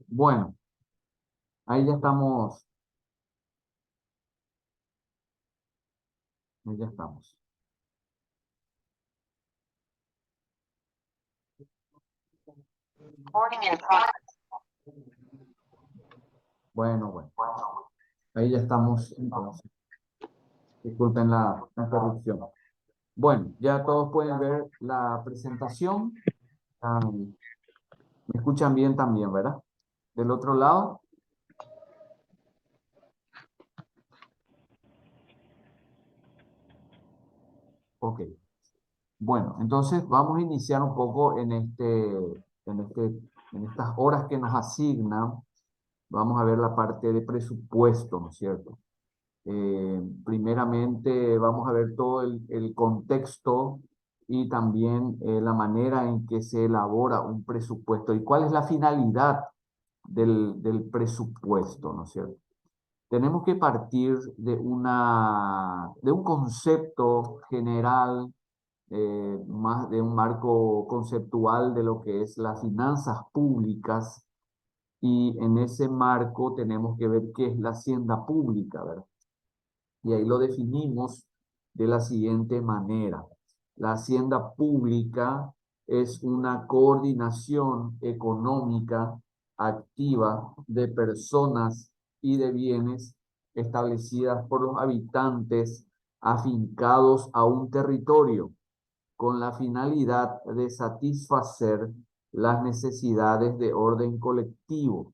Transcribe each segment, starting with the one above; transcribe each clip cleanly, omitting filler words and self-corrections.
Bueno, ahí ya estamos, ahí ya estamos. Bueno, ahí ya estamos entonces. Disculpen la interrupción. Bueno, ya todos pueden ver la presentación. Ah, me escuchan bien también, ¿verdad? Del otro lado. Ok. Bueno, entonces vamos a iniciar un poco en este, en estas horas que nos asignan. Vamos a ver la parte de presupuesto, ¿no es cierto? Primeramente vamos a ver todo el contexto y también la manera en que se elabora un presupuesto y cuál es la finalidad del presupuesto, ¿no es cierto? Tenemos que partir de un concepto general, más de un marco conceptual de lo que es las finanzas públicas y en ese marco tenemos que ver qué es la hacienda pública, ¿verdad? Y ahí lo definimos de la siguiente manera. La hacienda pública es una coordinación económica activa de personas y de bienes establecidas por los habitantes afincados a un territorio con la finalidad de satisfacer las necesidades de orden colectivo.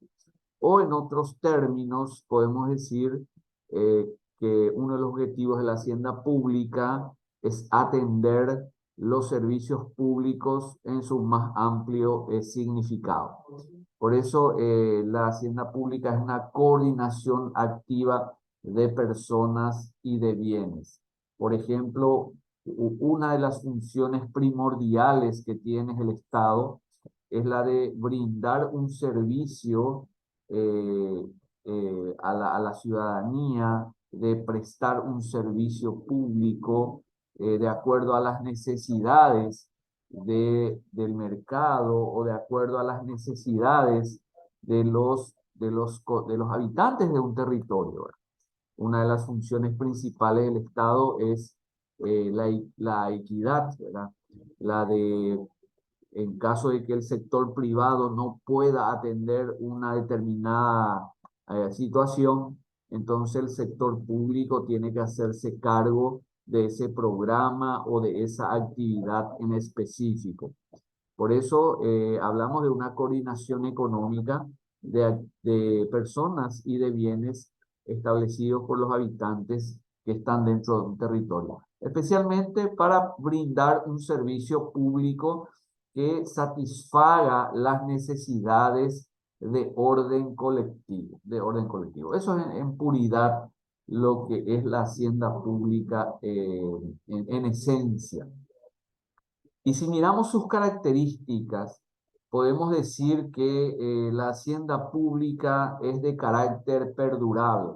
O en otros términos, podemos decir eh, que uno de los objetivos de la hacienda pública es atender los servicios públicos en su más amplio significado. Por eso la hacienda pública es una coordinación activa de personas y de bienes. Por ejemplo, una de las funciones primordiales que tiene el Estado es la de brindar un servicio eh, a la ciudadanía, de prestar un servicio público de acuerdo a las necesidades del mercado o de acuerdo a las necesidades de los habitantes de un territorio. Una de las funciones principales del Estado es la equidad, ¿verdad? La de en caso de que el sector privado no pueda atender una determinada situación, entonces el sector público tiene que hacerse cargo de ese programa o de esa actividad en específico. Por eso hablamos de una coordinación económica de personas y de bienes establecidos por los habitantes que están dentro de un territorio, especialmente para brindar un servicio público que satisfaga las necesidades de orden colectivo. Eso es en puridad lo que es la hacienda pública en esencia. Y si miramos sus características, podemos decir que la hacienda pública es de carácter perdurable.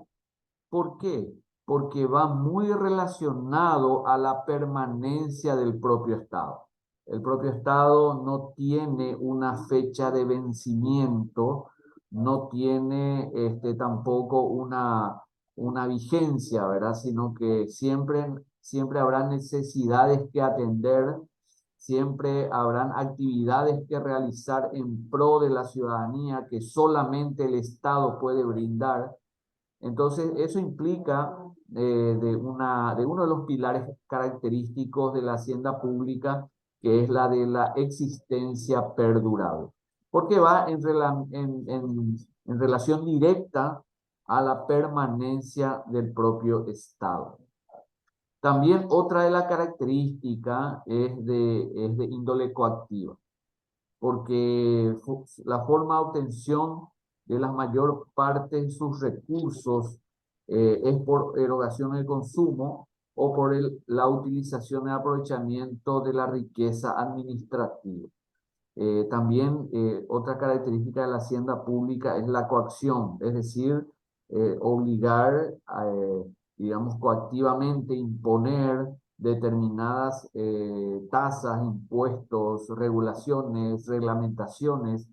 ¿Por qué? Porque va muy relacionado a la permanencia del propio Estado. El propio Estado no tiene una fecha de vencimiento, no tiene tampoco una vigencia, ¿verdad? Sino que siempre habrá necesidades que atender, siempre habrán actividades que realizar en pro de la ciudadanía que solamente el Estado puede brindar. Entonces, eso implica de uno de los pilares característicos de la hacienda pública, que es la de la existencia perdurable, porque va en relación directa a la permanencia del propio Estado. También otra de las características es de índole coactiva, porque la forma de obtención de la mayor parte de sus recursos es por erogación del consumo o por la utilización y aprovechamiento de la riqueza administrativa. También otra característica de la hacienda pública es la coacción, es decir, obligar, digamos, coactivamente imponer determinadas tasas, impuestos, regulaciones, reglamentaciones.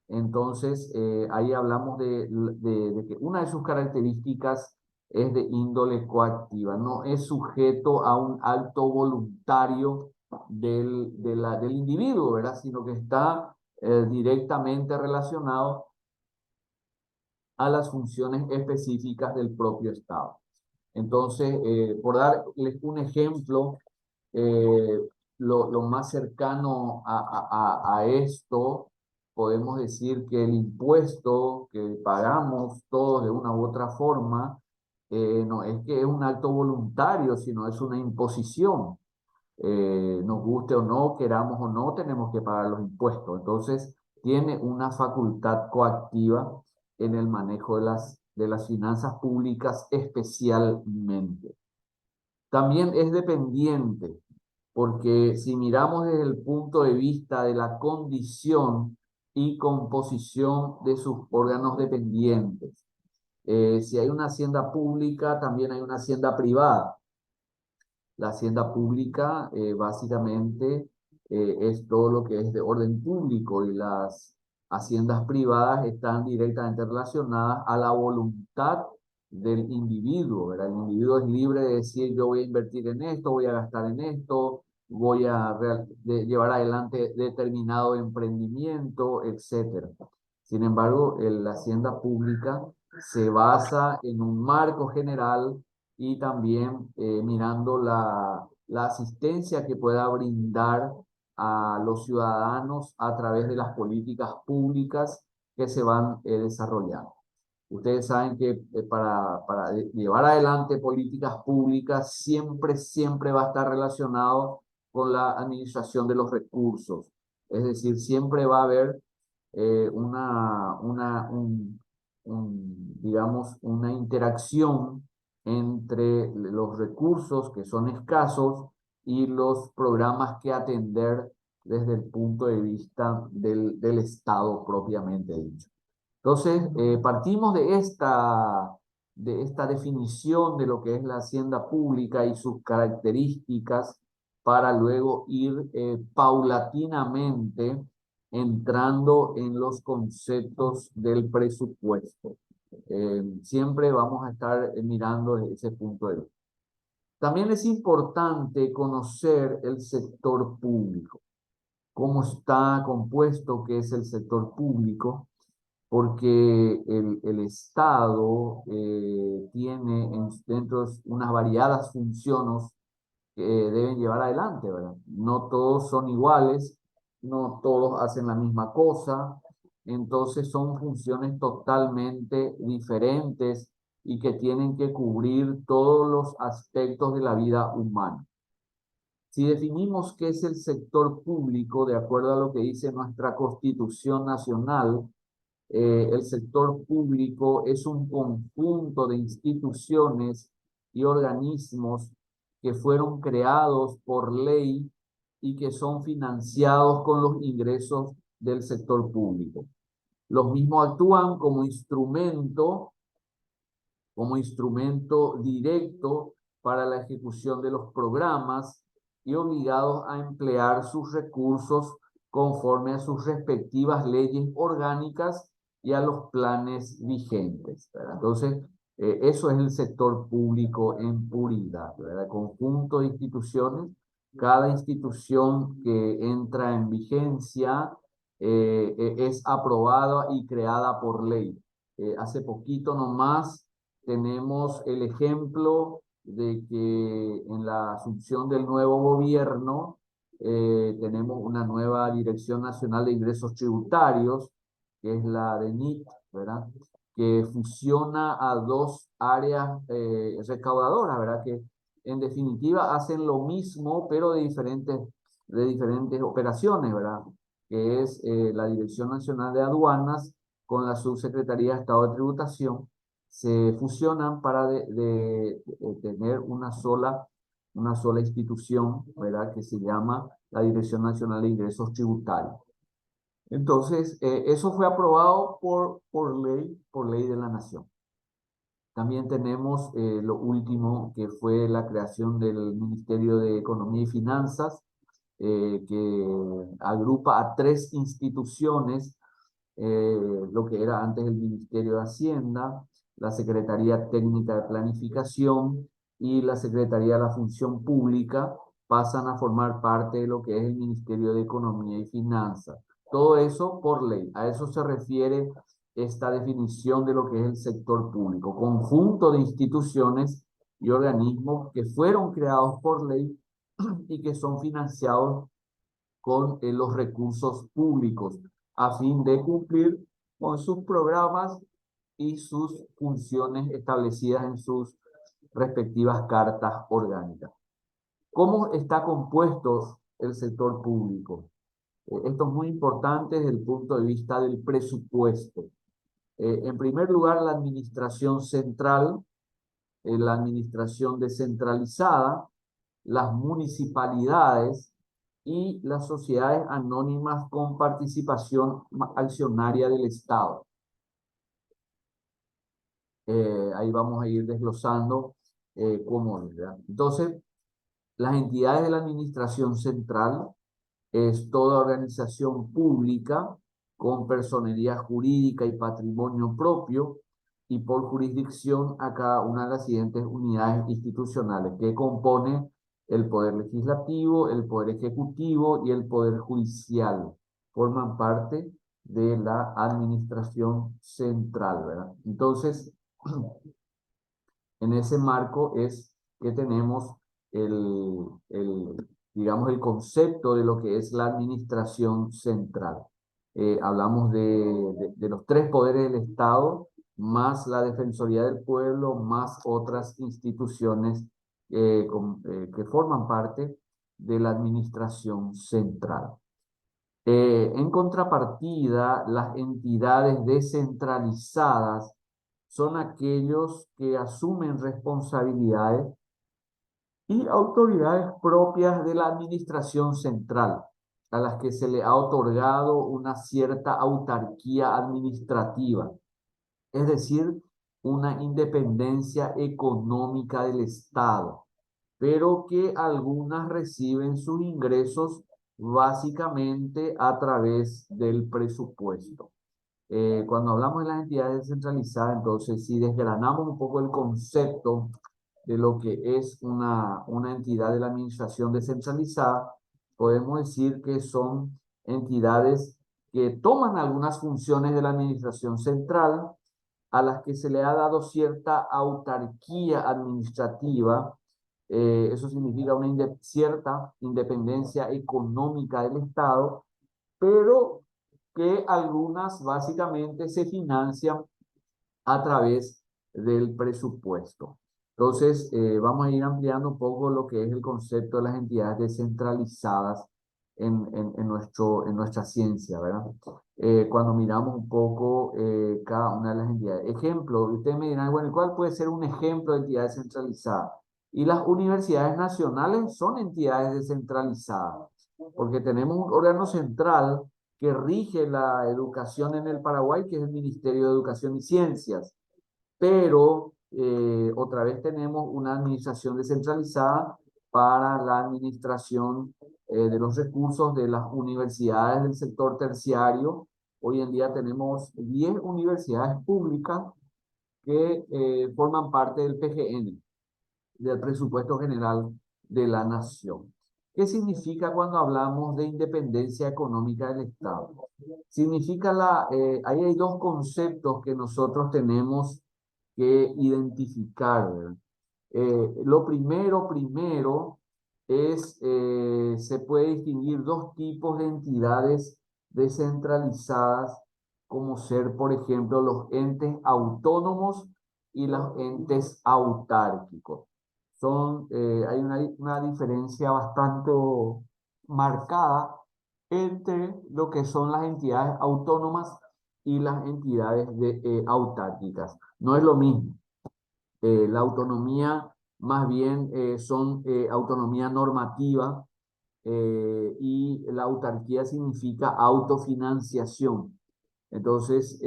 Entonces, ahí hablamos de que una de sus características es de índole coactiva, no es sujeto a un acto voluntario del individuo, ¿verdad? Sino que está directamente relacionado a las funciones específicas del propio Estado. Entonces, por darles un ejemplo, eh, lo más cercano a esto, podemos decir que el impuesto que pagamos todos de una u otra forma, no es que es un acto voluntario, sino es una imposición. Nos guste o no, queramos o no, tenemos que pagar los impuestos. Entonces, tiene una facultad coactiva en el manejo de las finanzas públicas especialmente. También es dependiente, porque si miramos desde el punto de vista de la condición y composición de sus órganos dependientes, si hay una hacienda pública, también hay una hacienda privada. La hacienda pública básicamente es todo lo que es de orden público y las haciendas privadas están directamente relacionadas a la voluntad del individuo, ¿verdad? El individuo es libre de decir yo voy a invertir en esto, voy a gastar en esto, voy a llevar adelante determinado emprendimiento, etcétera. Sin embargo, la hacienda pública se basa en un marco general y también mirando la asistencia que pueda brindar a los ciudadanos a través de las políticas públicas que se van desarrollando. Ustedes saben que para llevar adelante políticas públicas siempre va a estar relacionado con la administración de los recursos. Es decir, siempre va a haber digamos, una interacción entre los recursos que son escasos y los programas que atender desde el punto de vista del Estado propiamente dicho. Entonces, partimos de esta definición de lo que es la hacienda pública y sus características para luego ir paulatinamente entrando en los conceptos del presupuesto. Siempre vamos a estar mirando desde ese punto de vista. También es importante conocer el sector público, cómo está compuesto, qué es el sector público, porque el Estado tiene dentro de unas variadas funciones que deben llevar adelante, ¿verdad? No todos son iguales, no todos hacen la misma cosa, entonces son funciones totalmente diferentes y que tienen que cubrir todos los aspectos de la vida humana. Si definimos qué es el sector público, de acuerdo a lo que dice nuestra Constitución Nacional, el sector público es un conjunto de instituciones y organismos que fueron creados por ley y que son financiados con los ingresos del sector público. Los mismos actúan como instrumento directo para la ejecución de los programas y obligados a emplear sus recursos conforme a sus respectivas leyes orgánicas y a los planes vigentes, ¿verdad? Entonces, eso es el sector público en puridad, ¿verdad? Conjunto de instituciones, cada institución que entra en vigencia es aprobada y creada por ley. Hace poquito nomás tenemos el ejemplo de que en la asunción del nuevo gobierno tenemos una nueva Dirección Nacional de Ingresos Tributarios, que es la DENIT, ¿verdad? Que fusiona a dos áreas recaudadoras, ¿verdad? Que en definitiva hacen lo mismo, pero de diferentes operaciones, ¿verdad? Que es la Dirección Nacional de Aduanas con la Subsecretaría de Estado de Tributación, se fusionan para tener una sola institución, ¿verdad? Que se llama la Dirección Nacional de Ingresos Tributarios. Entonces, eso fue aprobado por ley de la Nación. También tenemos lo último, que fue la creación del Ministerio de Economía y Finanzas, que agrupa a 3 instituciones, lo que era antes el Ministerio de Hacienda, la Secretaría Técnica de Planificación y la Secretaría de la Función Pública, pasan a formar parte de lo que es el Ministerio de Economía y Finanzas. Todo eso por ley. A eso se refiere esta definición de lo que es el sector público, conjunto de instituciones y organismos que fueron creados por ley y que son financiados con los recursos públicos a fin de cumplir con sus programas y sus funciones establecidas en sus respectivas cartas orgánicas. ¿Cómo está compuesto el sector público? Esto es muy importante desde el punto de vista del presupuesto. En primer lugar, la administración central, la administración descentralizada, las municipalidades y las sociedades anónimas con participación accionaria del Estado. Ahí vamos a ir desglosando cómo, ¿verdad? Entonces, las entidades de la administración central es toda organización pública con personería jurídica y patrimonio propio y por jurisdicción a cada una de las siguientes unidades institucionales que compone el Poder Legislativo, el Poder Ejecutivo y el Poder Judicial. Forman parte de la administración central, ¿verdad? Entonces, en ese marco es que tenemos digamos, el concepto de lo que es la administración central. Hablamos de los 3 poderes del Estado, más la Defensoría del Pueblo, más otras instituciones que forman parte de la administración central. En contrapartida, las entidades descentralizadas son aquellos que asumen responsabilidades y autoridades propias de la administración central, a las que se le ha otorgado una cierta autarquía administrativa, es decir, una independencia económica del Estado, pero que algunas reciben sus ingresos básicamente a través del presupuesto. Cuando hablamos de las entidades descentralizadas, entonces si desgranamos un poco el concepto de lo que es una entidad de la administración descentralizada, podemos decir que son entidades que toman algunas funciones de la administración central, a las que se le ha dado cierta autarquía administrativa. Eso significa una cierta independencia económica del Estado, pero que algunas básicamente se financian a través del presupuesto. Entonces, vamos a ir ampliando un poco lo que es el concepto de las entidades descentralizadas en nuestra ciencia, ¿verdad? Cuando miramos un poco cada una de las entidades. Ejemplo, ustedes me dirán, bueno, ¿cuál puede ser un ejemplo de entidad descentralizada? Y las universidades nacionales son entidades descentralizadas, porque tenemos un órgano central que rige la educación en el Paraguay, que es el Ministerio de Educación y Ciencias, pero otra vez tenemos una administración descentralizada para la administración de los recursos de las universidades del sector terciario. Hoy en día tenemos 10 universidades públicas que forman parte del PGN, del Presupuesto General de la Nación. ¿Qué significa cuando hablamos de independencia económica del Estado? Significa ahí hay 2 conceptos que nosotros tenemos que identificar, ¿verdad? Lo primero es, se puede distinguir 2 tipos de entidades descentralizadas, como ser, por ejemplo, los entes autónomos y los entes autárquicos. Hay una diferencia bastante marcada entre lo que son las entidades autónomas y las entidades autárquicas. No es lo mismo. La autonomía más bien son autonomía normativa y la autarquía significa autofinanciación. Entonces,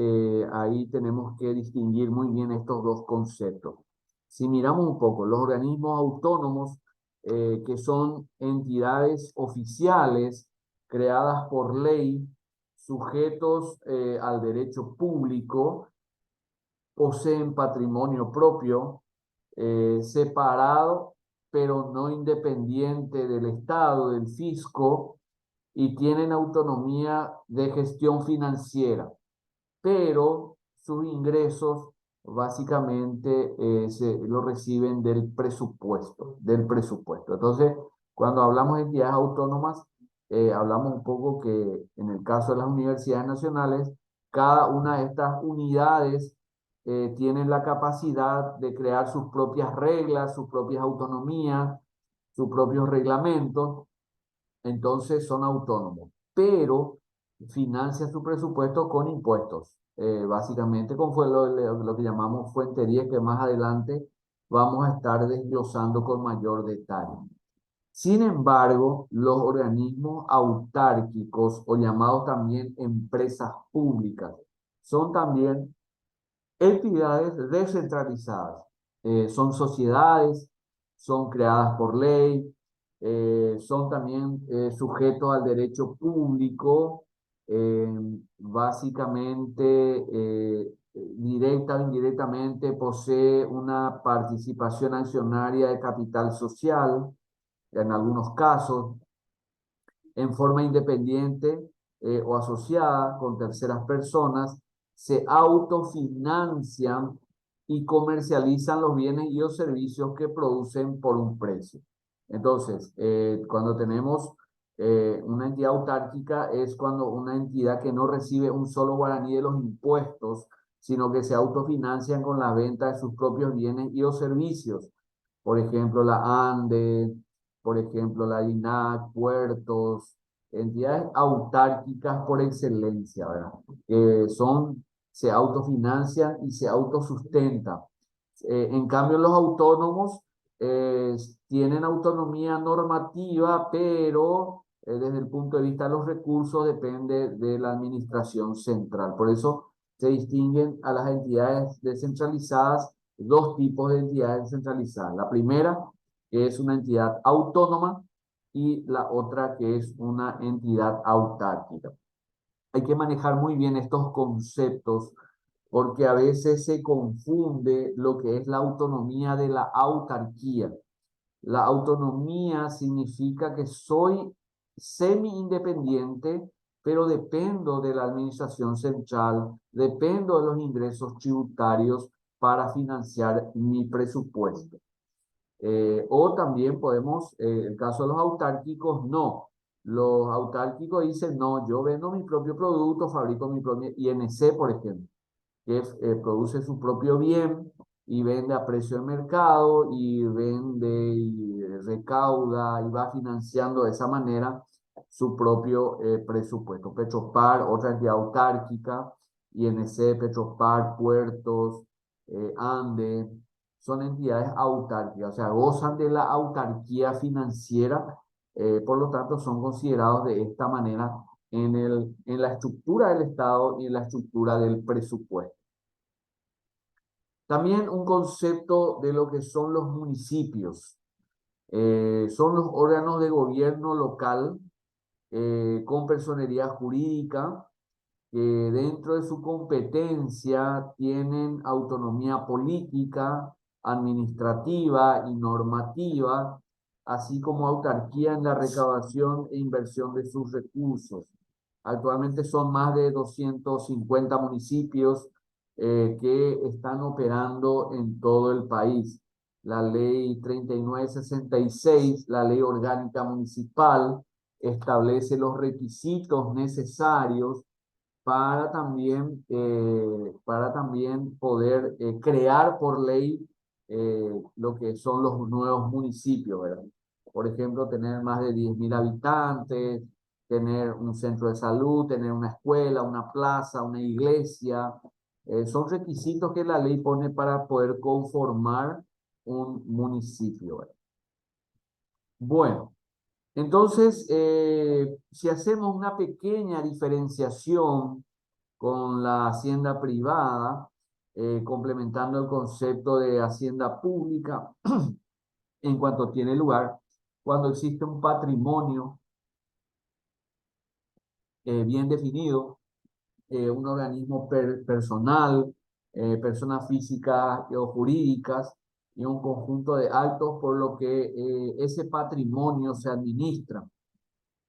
ahí tenemos que distinguir muy bien estos dos conceptos. Si miramos un poco, los organismos autónomos, que son entidades oficiales creadas por ley, sujetos al derecho público, poseen patrimonio propio, separado, pero no independiente del Estado, del fisco, y tienen autonomía de gestión financiera, pero sus ingresos básicamente lo reciben del presupuesto. Entonces, cuando hablamos de entidades autónomas, hablamos un poco que en el caso de las universidades nacionales, cada una de estas unidades tienen la capacidad de crear sus propias reglas, sus propias autonomías, sus propios reglamentos, entonces son autónomos, pero financia su presupuesto con impuestos, básicamente con fue lo que llamamos fuente 10, que más adelante vamos a estar desglosando con mayor detalle. Sin embargo, los organismos autárquicos o llamados también empresas públicas son también entidades descentralizadas. Son sociedades, son creadas por ley, son también sujetos al derecho público, eh, básicamente, directa o indirectamente, posee una participación accionaria de capital social, en algunos casos, en forma independiente o asociada con terceras personas, se autofinancian y comercializan los bienes y los servicios que producen por un precio. Entonces, cuando tenemos una entidad autárquica es cuando una entidad que no recibe un solo guaraní de los impuestos, sino que se autofinancian con la venta de sus propios bienes y los servicios. Por ejemplo, la ANDE, por ejemplo, la INAC, puertos, entidades autárquicas por excelencia, ¿verdad? Se autofinancian y se autosustentan. En cambio, los autónomos eh, tienen autonomía normativa, pero desde el punto de vista de los recursos depende de la administración central. Por eso se distinguen a las entidades descentralizadas, dos tipos de entidades descentralizadas. La primera, que es una entidad autónoma, y la otra que es una entidad autárquica. Hay que manejar muy bien estos conceptos porque a veces se confunde lo que es la autonomía de la autarquía. La autonomía significa que soy semi-independiente, pero dependo de la administración central, dependo de los ingresos tributarios para financiar mi presupuesto. O también podemos, el caso de los autárquicos, no. Los autárquicos dicen, no, yo vendo mi propio producto, fabrico mi propio INC, por ejemplo, que produce su propio bien y vende a precio de mercado y vende y recauda y va financiando de esa manera su propio presupuesto. Petropar, otra entidad autárquica, INC, Petropar, Puertos, Ande, son entidades autárquicas, o sea, gozan de la autarquía financiera, por lo tanto son considerados de esta manera en la estructura del Estado y en la estructura del presupuesto. También un concepto de lo que son los municipios. Son los órganos de gobierno local con personería jurídica que dentro de su competencia tienen autonomía política, administrativa y normativa, así como autarquía en la recaudación e inversión de sus recursos. Actualmente son más de 250 municipios que están operando en todo el país. La ley 3966, la ley orgánica municipal, establece los requisitos necesarios para también poder crear por ley lo que son los nuevos municipios, ¿verdad? Por ejemplo, tener más de 10.000 habitantes, tener un centro de salud, tener una escuela, una plaza, una iglesia, Son requisitos que la ley pone para poder conformar un municipio, ¿verdad? Bueno, entonces, si hacemos una pequeña diferenciación con la hacienda privada, complementando el concepto de hacienda pública, en cuanto tiene lugar, cuando existe un patrimonio bien definido, un organismo personal, personas físicas o jurídicas y un conjunto de actos por lo que ese patrimonio se administra.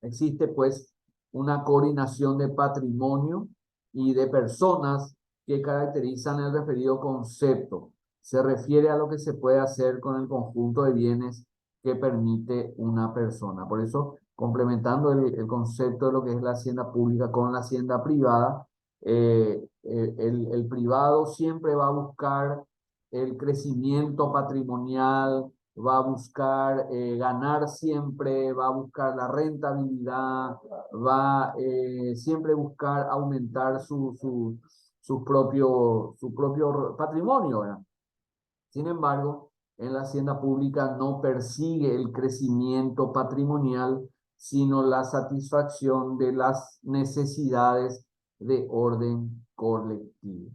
Existe pues una coordinación de patrimonio y de personas que caracterizan el referido concepto. Se refiere a lo que se puede hacer con el conjunto de bienes que permite una persona. Por eso, complementando el concepto de lo que es la hacienda pública con la hacienda privada, el privado siempre va a buscar el crecimiento patrimonial, va a buscar ganar siempre, va a buscar la rentabilidad, va siempre buscar aumentar su propio patrimonio, ¿verdad? Sin embargo, en la hacienda pública no persigue el crecimiento patrimonial, sino la satisfacción de las necesidades de orden colectivo.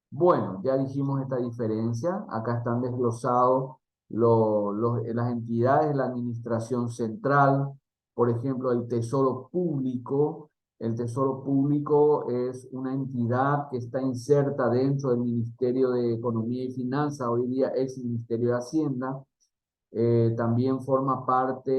Bueno, ya dijimos esta diferencia. Acá están desglosados las entidades de la administración central. Por ejemplo, el Tesoro Público. El Tesoro Público es una entidad que está inserta dentro del Ministerio de Economía y Finanzas, hoy día ex Ministerio de Hacienda. También forma parte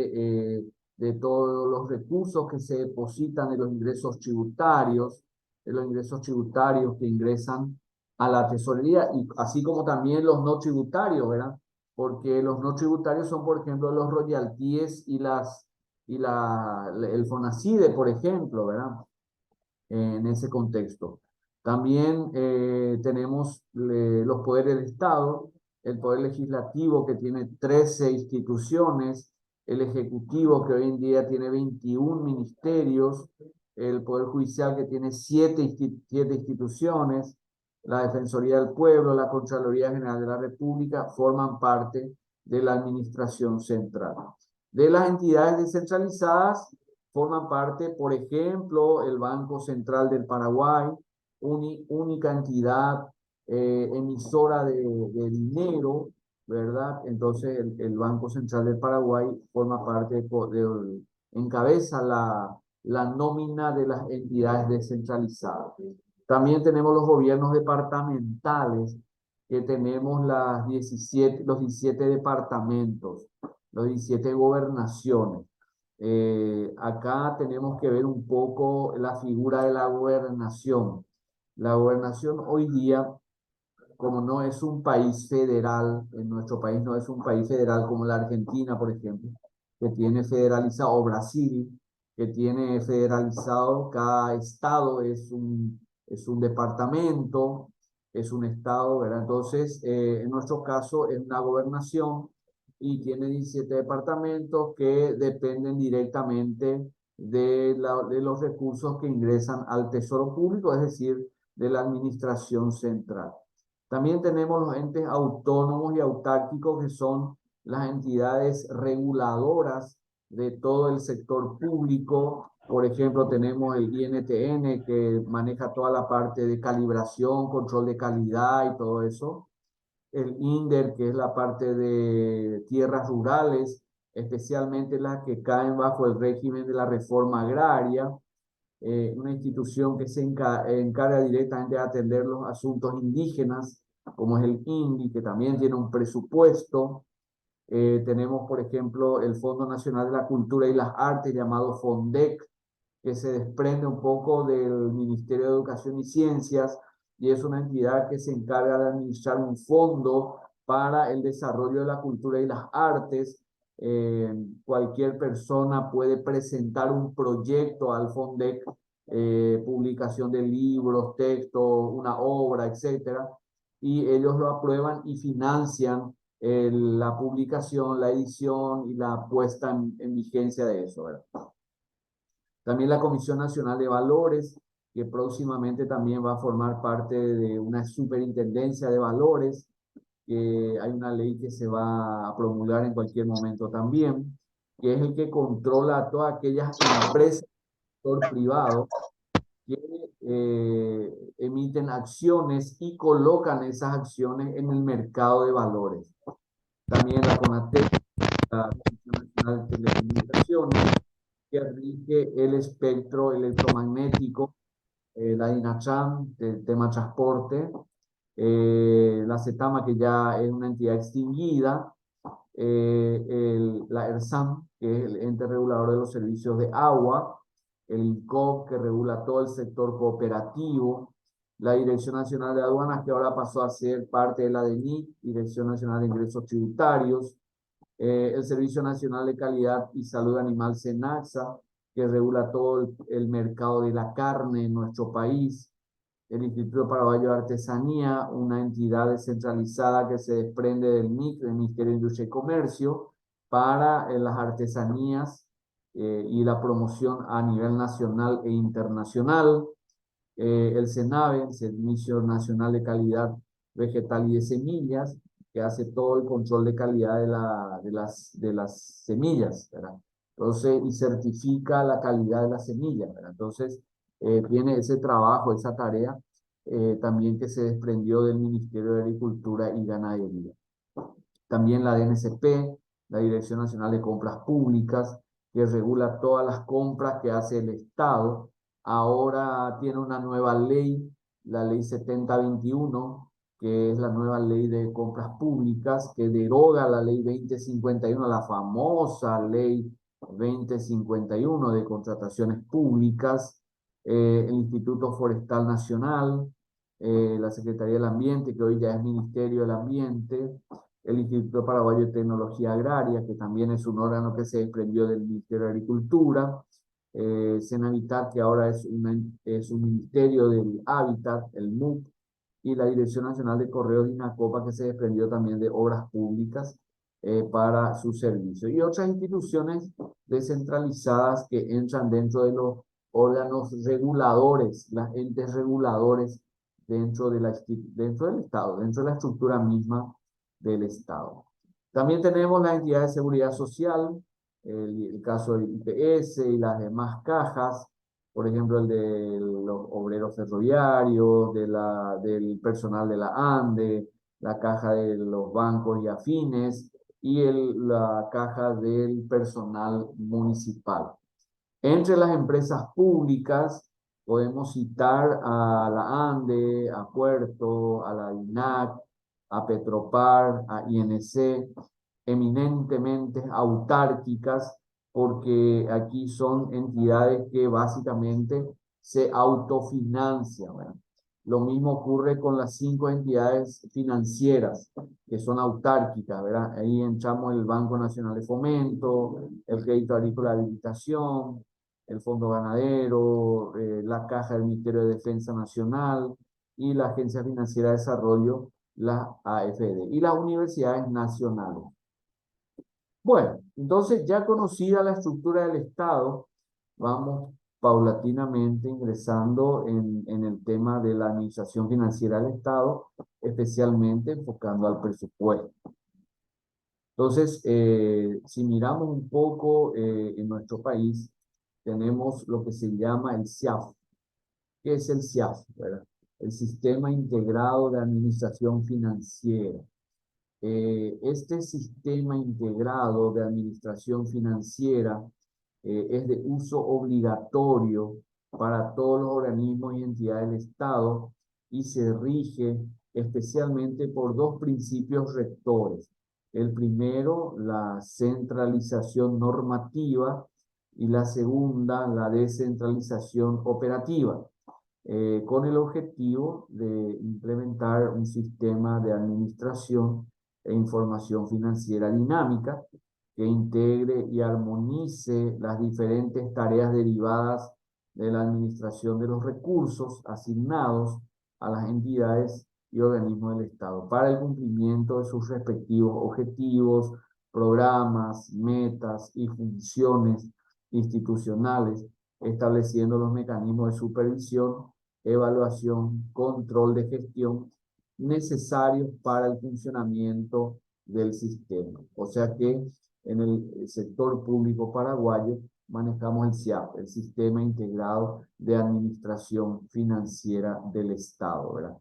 de todos los recursos que se depositan de los ingresos tributarios, que ingresan a la tesorería, y así como también los no tributarios, ¿verdad? Porque los no tributarios son, por ejemplo, los royalties el FONACIDE, por ejemplo, ¿verdad? En ese contexto. También tenemos los poderes del Estado, el Poder Legislativo que tiene 13 instituciones, el Ejecutivo que hoy en día tiene 21 ministerios, el Poder Judicial que tiene 7 instituciones, la Defensoría del Pueblo, la Contraloría General de la República forman parte de la administración central. De las entidades descentralizadas forman parte, por ejemplo, el Banco Central del Paraguay, única entidad emisora de dinero, ¿verdad? Entonces el Banco Central del Paraguay forma parte, encabeza la nómina de las entidades descentralizadas. También tenemos los gobiernos departamentales, que tenemos los 17 departamentos, los 17 gobernaciones. Acá tenemos que ver un poco la figura de la gobernación. La gobernación hoy día, como no es un país federal, en nuestro país no es un país federal como la Argentina, por ejemplo, que tiene federalizado, o Brasil, que tiene federalizado, cada estado es un departamento, es un estado, ¿verdad? Entonces, en nuestro caso es una gobernación y tiene 17 departamentos que dependen directamente de los recursos que ingresan al Tesoro Público, es decir, de la administración central. También tenemos los entes autónomos y autárquicos, que son las entidades reguladoras de todo el sector público. Por ejemplo, tenemos el INTN, que maneja toda la parte de calibración, control de calidad y todo eso. El INDER, que es la parte de tierras rurales, especialmente las que caen bajo el régimen de la reforma agraria. Una institución que se encarga directamente de atender los asuntos indígenas, como es el INDI, que también tiene un presupuesto. Tenemos, por ejemplo, el Fondo Nacional de la Cultura y las Artes, llamado FONDEC, que se desprende un poco del Ministerio de Educación y Ciencias, y es una entidad que se encarga de administrar un fondo para el desarrollo de la cultura y las artes. Cualquier persona puede presentar un proyecto al FONDEC, publicación de libros, textos, una obra, etcétera, y ellos lo aprueban y financian la publicación, la edición y la puesta en vigencia de eso, ¿verdad? También la Comisión Nacional de Valores, que próximamente también va a formar parte de una superintendencia de valores, que hay una ley que se va a promulgar en cualquier momento también, que es el que controla a todas aquellas empresas del sector privado que emiten acciones y colocan esas acciones en el mercado de valores. También la CONATEC, la Comisión Nacional de Telecomunicaciones, que rige el espectro electromagnético, la DINACHAM, del tema transporte, la CETAMA, que ya es una entidad extinguida, la ERSAM, que es el ente regulador de los servicios de agua, el INCOP, que regula todo el sector cooperativo, la Dirección Nacional de Aduanas, que ahora pasó a ser parte de la DENIC, Dirección Nacional de Ingresos Tributarios, el Servicio Nacional de Calidad y Salud Animal, SENASA, que regula todo el mercado de la carne en nuestro país, el Instituto Paraguayo de Artesanía, una entidad descentralizada que se desprende del MIC, del Ministerio de Industria y Comercio, para las artesanías y la promoción a nivel nacional e internacional. El SENAVE, el Servicio Nacional de Calidad Vegetal y de Semillas, que hace todo el control de calidad de las semillas, ¿verdad? Entonces, y certifica la calidad de las semillas, ¿verdad? Entonces, tiene ese trabajo, esa tarea, también que se desprendió del Ministerio de Agricultura y Ganadería. También la DNCP, la Dirección Nacional de Compras Públicas, que regula todas las compras que hace el Estado. Ahora tiene una nueva ley, la ley 7021, que es la nueva ley de compras públicas, que deroga la ley 2051, la famosa ley 2051 de contrataciones públicas, el Instituto Forestal Nacional, la Secretaría del Ambiente, que hoy ya es Ministerio del Ambiente, el Instituto Paraguayo de Tecnología Agraria, que también es un órgano que se desprendió del Ministerio de Agricultura, Senavitat, que ahora es un ministerio del Hábitat, el MUP, y la Dirección Nacional de Correos de INACOPA, que se desprendió también de obras públicas para su servicio. Y otras instituciones descentralizadas que entran dentro de los órganos reguladores, las entes reguladores dentro del Estado, dentro de la estructura misma del Estado. También tenemos la entidad de seguridad social, el caso del IPS y las demás cajas, por ejemplo, el de los obreros ferroviarios, del personal de la ANDE, la caja de los bancos y afines, y la caja del personal municipal. Entre las empresas públicas podemos citar a la ANDE, a Puerto, a la INAC, a Petropar, a INC, eminentemente autárquicas, porque aquí son entidades que básicamente se autofinancian, ¿verdad? Lo mismo ocurre con las 5 entidades financieras que son autárquicas, ¿verdad? Ahí entramos el Banco Nacional de Fomento, el Crédito Agrícola de Habilitación, el Fondo Ganadero, la Caja del Ministerio de Defensa Nacional y la Agencia Financiera de Desarrollo, la AFD, y las universidades nacionales. Bueno, entonces ya conocida la estructura del Estado, vamos paulatinamente ingresando en el tema de la administración financiera del Estado, especialmente enfocando al presupuesto. Entonces, si miramos un poco en nuestro país, tenemos lo que se llama el SIAF. ¿Qué es el SIAF? ¿Verdad? El Sistema Integrado de Administración Financiera. Este sistema integrado de administración financiera es de uso obligatorio para todos los organismos y entidades del Estado y se rige especialmente por 2 principios rectores. El primero, la centralización normativa, y la segunda, la descentralización operativa, con el objetivo de implementar un sistema de administración e información financiera dinámica que integre y armonice las diferentes tareas derivadas de la administración de los recursos asignados a las entidades y organismos del Estado para el cumplimiento de sus respectivos objetivos, programas, metas y funciones institucionales, estableciendo los mecanismos de supervisión, evaluación, control de gestión necesarios para el funcionamiento del sistema. O sea que en el sector público paraguayo manejamos el SIAP, el Sistema Integrado de Administración Financiera del Estado, ¿verdad?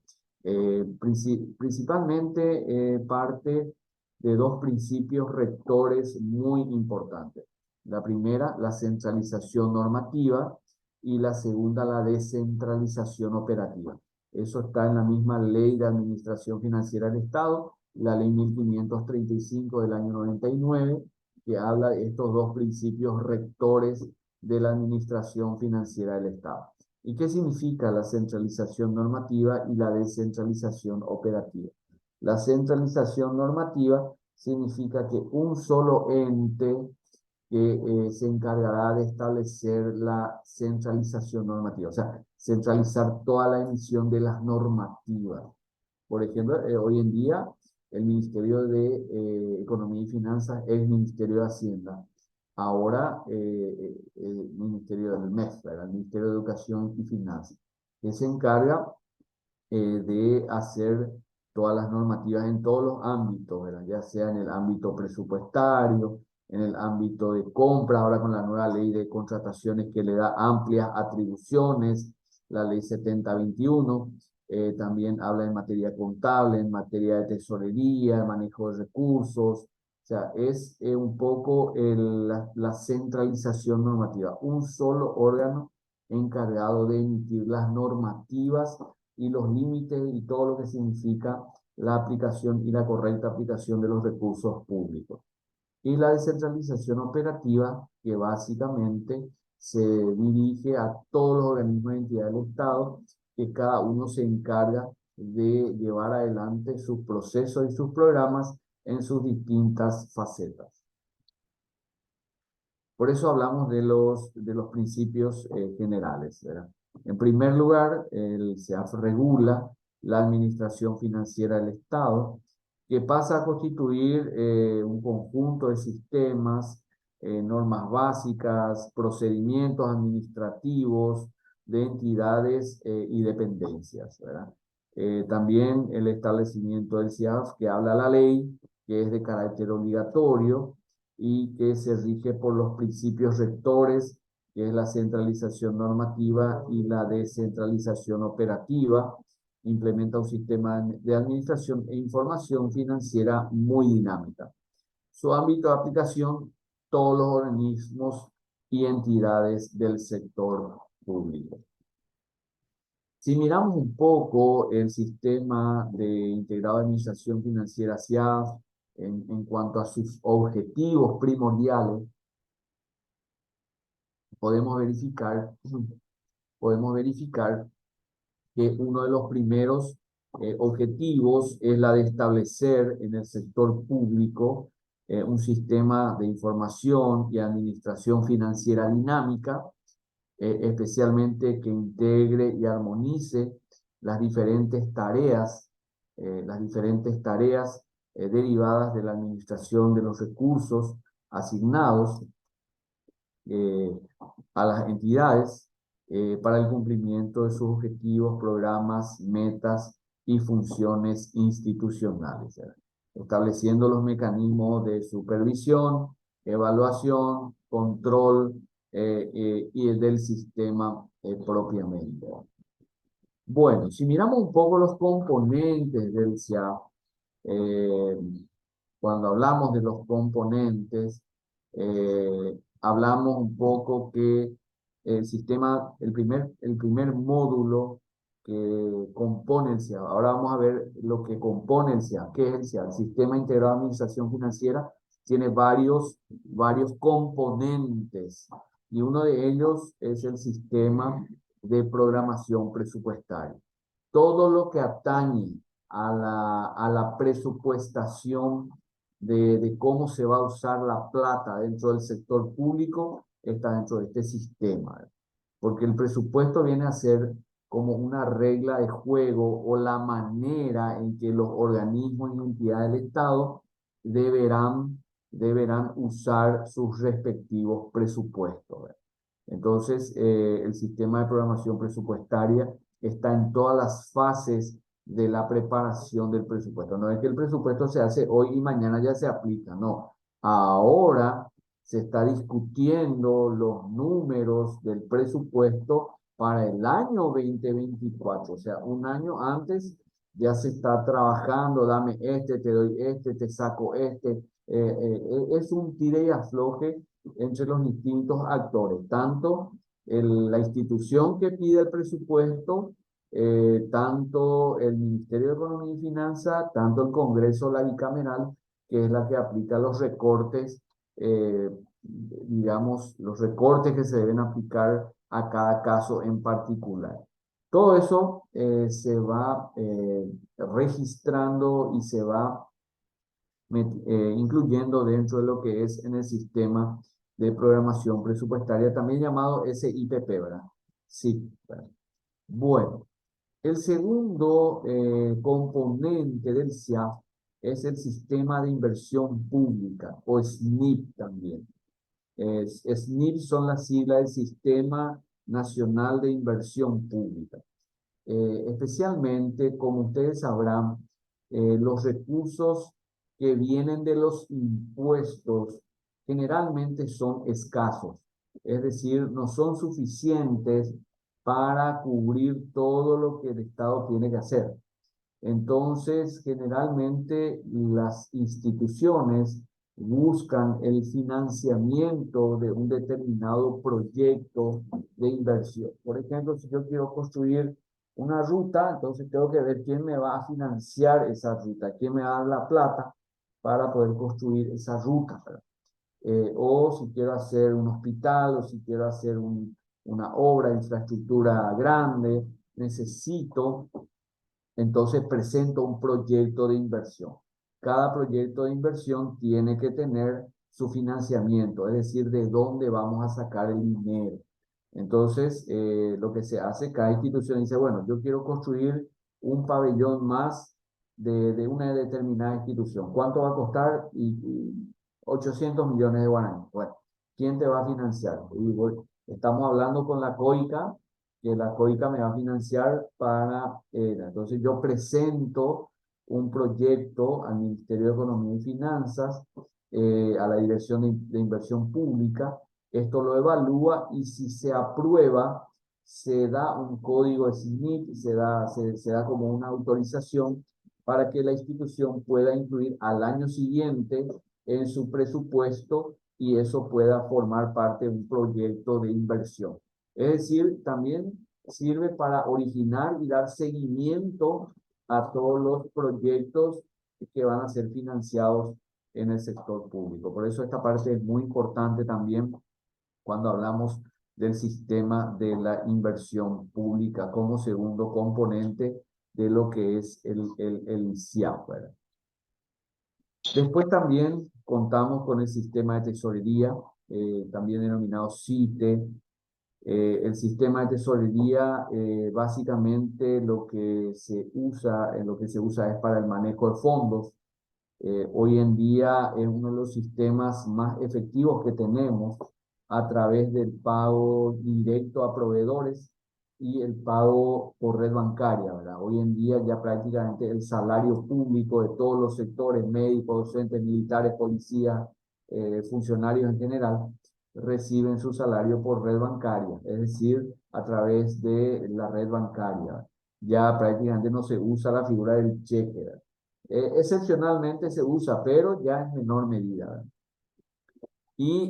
Principalmente parte de dos principios rectores muy importantes. La primera, la centralización normativa, y la segunda, la descentralización operativa. Eso está en la misma Ley de Administración Financiera del Estado, la Ley 1535 del año 99, que habla de estos dos principios rectores de la Administración Financiera del Estado. ¿Y qué significa la centralización normativa y la descentralización operativa? La centralización normativa significa que un solo ente que se encargará de establecer la centralización normativa, o sea, centralizar toda la emisión de las normativas. Por ejemplo, hoy en día el Ministerio de Economía y Finanzas es el Ministerio de Hacienda. Ahora el Ministerio del MEF, el Ministerio de Educación y Finanzas, que se encarga de hacer todas las normativas en todos los ámbitos, ¿verdad? Ya sea en el ámbito presupuestario, en el ámbito de compra, ahora con la nueva ley de contrataciones que le da amplias atribuciones, la ley 7021, también habla en materia contable, en materia de tesorería, manejo de recursos, o sea, es un poco la centralización normativa, un solo órgano encargado de emitir las normativas y los límites y todo lo que significa la aplicación y la correcta aplicación de los recursos públicos. Y la descentralización operativa, que básicamente se dirige a todos los organismos y entidades del Estado, que cada uno se encarga de llevar adelante sus procesos y sus programas en sus distintas facetas. Por eso hablamos de los principios generales, ¿verdad? En primer lugar, el SEAF regula la administración financiera del Estado, que pasa a constituir un conjunto de sistemas, normas básicas, procedimientos administrativos de entidades y dependencias, ¿verdad? También el establecimiento del SEAF, que habla la ley, que es de carácter obligatorio, y que se rige por los principios rectores, que es la centralización normativa y la descentralización operativa. Implementa un sistema de administración e información financiera muy dinámica. Su ámbito de aplicación, todos los organismos y entidades del sector público. Si miramos un poco el sistema de integrado de administración financiera SIAF, en cuanto a sus objetivos primordiales, podemos verificar que uno de los primeros objetivos es la de establecer en el sector público un sistema de información y administración financiera dinámica, especialmente que integre y armonice las diferentes tareas derivadas de la administración de los recursos asignados a las entidades para el cumplimiento de sus objetivos, programas, metas y funciones institucionales, ¿verdad? Estableciendo los mecanismos de supervisión, evaluación, control y del sistema propiamente. Bueno, si miramos un poco los componentes del SIAF, eh, cuando hablamos de los componentes, hablamos un poco que el sistema, el primer módulo que compone el SIAF, ahora vamos a ver lo que compone el SIAF. ¿Qué es el SIAF? El Sistema Integrado de Administración Financiera tiene varios componentes, y uno de ellos es el sistema de programación presupuestaria. Todo lo que atañe a la presupuestación de cómo se va a usar la plata dentro del sector público está dentro de este sistema, porque el presupuesto viene a ser como una regla de juego o la manera en que los organismos y entidades del Estado deberán usar sus respectivos presupuestos, ¿verdad? Entonces, el sistema de programación presupuestaria está en todas las fases de la preparación del presupuesto. No es que el presupuesto se hace hoy y mañana ya se aplica, no. Ahora se está discutiendo los números del presupuesto para el año 2024, o sea, un año antes ya se está trabajando, dame este, te doy este, te saco este. Es un tire y afloje entre los distintos actores, tanto la institución que pide el presupuesto, tanto el Ministerio de Economía y Finanzas, tanto el Congreso, la bicameral, que es la que aplica los recortes, eh, digamos, los recortes que se deben aplicar a cada caso en particular. Todo eso se va registrando y se va incluyendo dentro de lo que es en el sistema de programación presupuestaria, también llamado SIPP, ¿verdad? Sí, ¿verdad? Bueno, el segundo componente del SIAF es el sistema de inversión pública, o SNIP también. SNIP son las siglas del Sistema Nacional de Inversión Pública. Especialmente, como ustedes sabrán, los recursos que vienen de los impuestos generalmente son escasos, es decir, no son suficientes para cubrir todo lo que el Estado tiene que hacer. Entonces, generalmente las instituciones buscan el financiamiento de un determinado proyecto de inversión. Por ejemplo, si yo quiero construir una ruta, entonces tengo que ver quién me va a financiar esa ruta, quién me va a dar la plata para poder construir esa ruta. O si quiero hacer un hospital, o si quiero hacer una obra de infraestructura grande, necesito entonces presento un proyecto de inversión. Cada proyecto de inversión tiene que tener su financiamiento, es decir, de dónde vamos a sacar el dinero. Entonces, lo que se hace, cada institución dice, bueno, yo quiero construir un pabellón más de una determinada institución. ¿Cuánto va a costar? 800 millones de guaraníes. Bueno, ¿quién te va a financiar? Y estamos hablando con la COICA, que la COICA me va a financiar para, entonces yo presento un proyecto al Ministerio de Economía y Finanzas, a la Dirección de Inversión Pública, esto lo evalúa y si se aprueba, se da un código de SNIP, se da como una autorización para que la institución pueda incluir al año siguiente en su presupuesto y eso pueda formar parte de un proyecto de inversión. Es decir, también sirve para originar y dar seguimiento a todos los proyectos que van a ser financiados en el sector público. Por eso esta parte es muy importante también cuando hablamos del sistema de la inversión pública como segundo componente de lo que es el SIAP, ¿verdad? Después también contamos con el sistema de tesorería, también denominado CITE. El sistema de tesorería, básicamente lo que se usa es para el manejo de fondos. Hoy en día es uno de los sistemas más efectivos que tenemos a través del pago directo a proveedores y el pago por red bancaria, ¿verdad? Hoy en día ya prácticamente el salario público de todos los sectores, médicos, docentes, militares, policías, funcionarios en general, reciben su salario por red bancaria, es decir, a través de la red bancaria. Ya prácticamente no se usa la figura del cheque, ¿verdad? Excepcionalmente se usa, pero ya en menor medida, ¿verdad? Y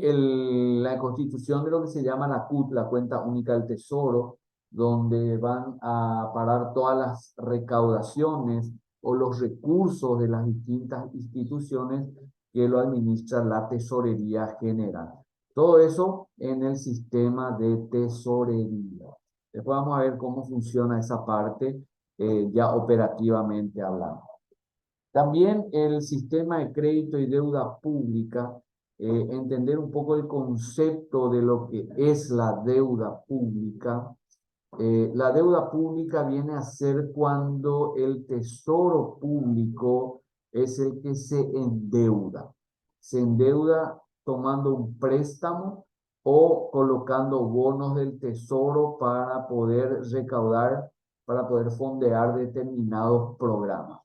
la constitución de lo que se llama la CUT, la cuenta única del tesoro, donde van a parar todas las recaudaciones o los recursos de las distintas instituciones que lo administra la tesorería general. Todo eso en el sistema de tesorería. Después vamos a ver cómo funciona esa parte, ya operativamente hablando. También el sistema de crédito y deuda pública, entender un poco el concepto de lo que es la deuda pública. La deuda pública viene a ser cuando el tesoro público es el que se endeuda. Se endeuda tomando un préstamo o colocando bonos del tesoro para poder recaudar, para poder fondear determinados programas.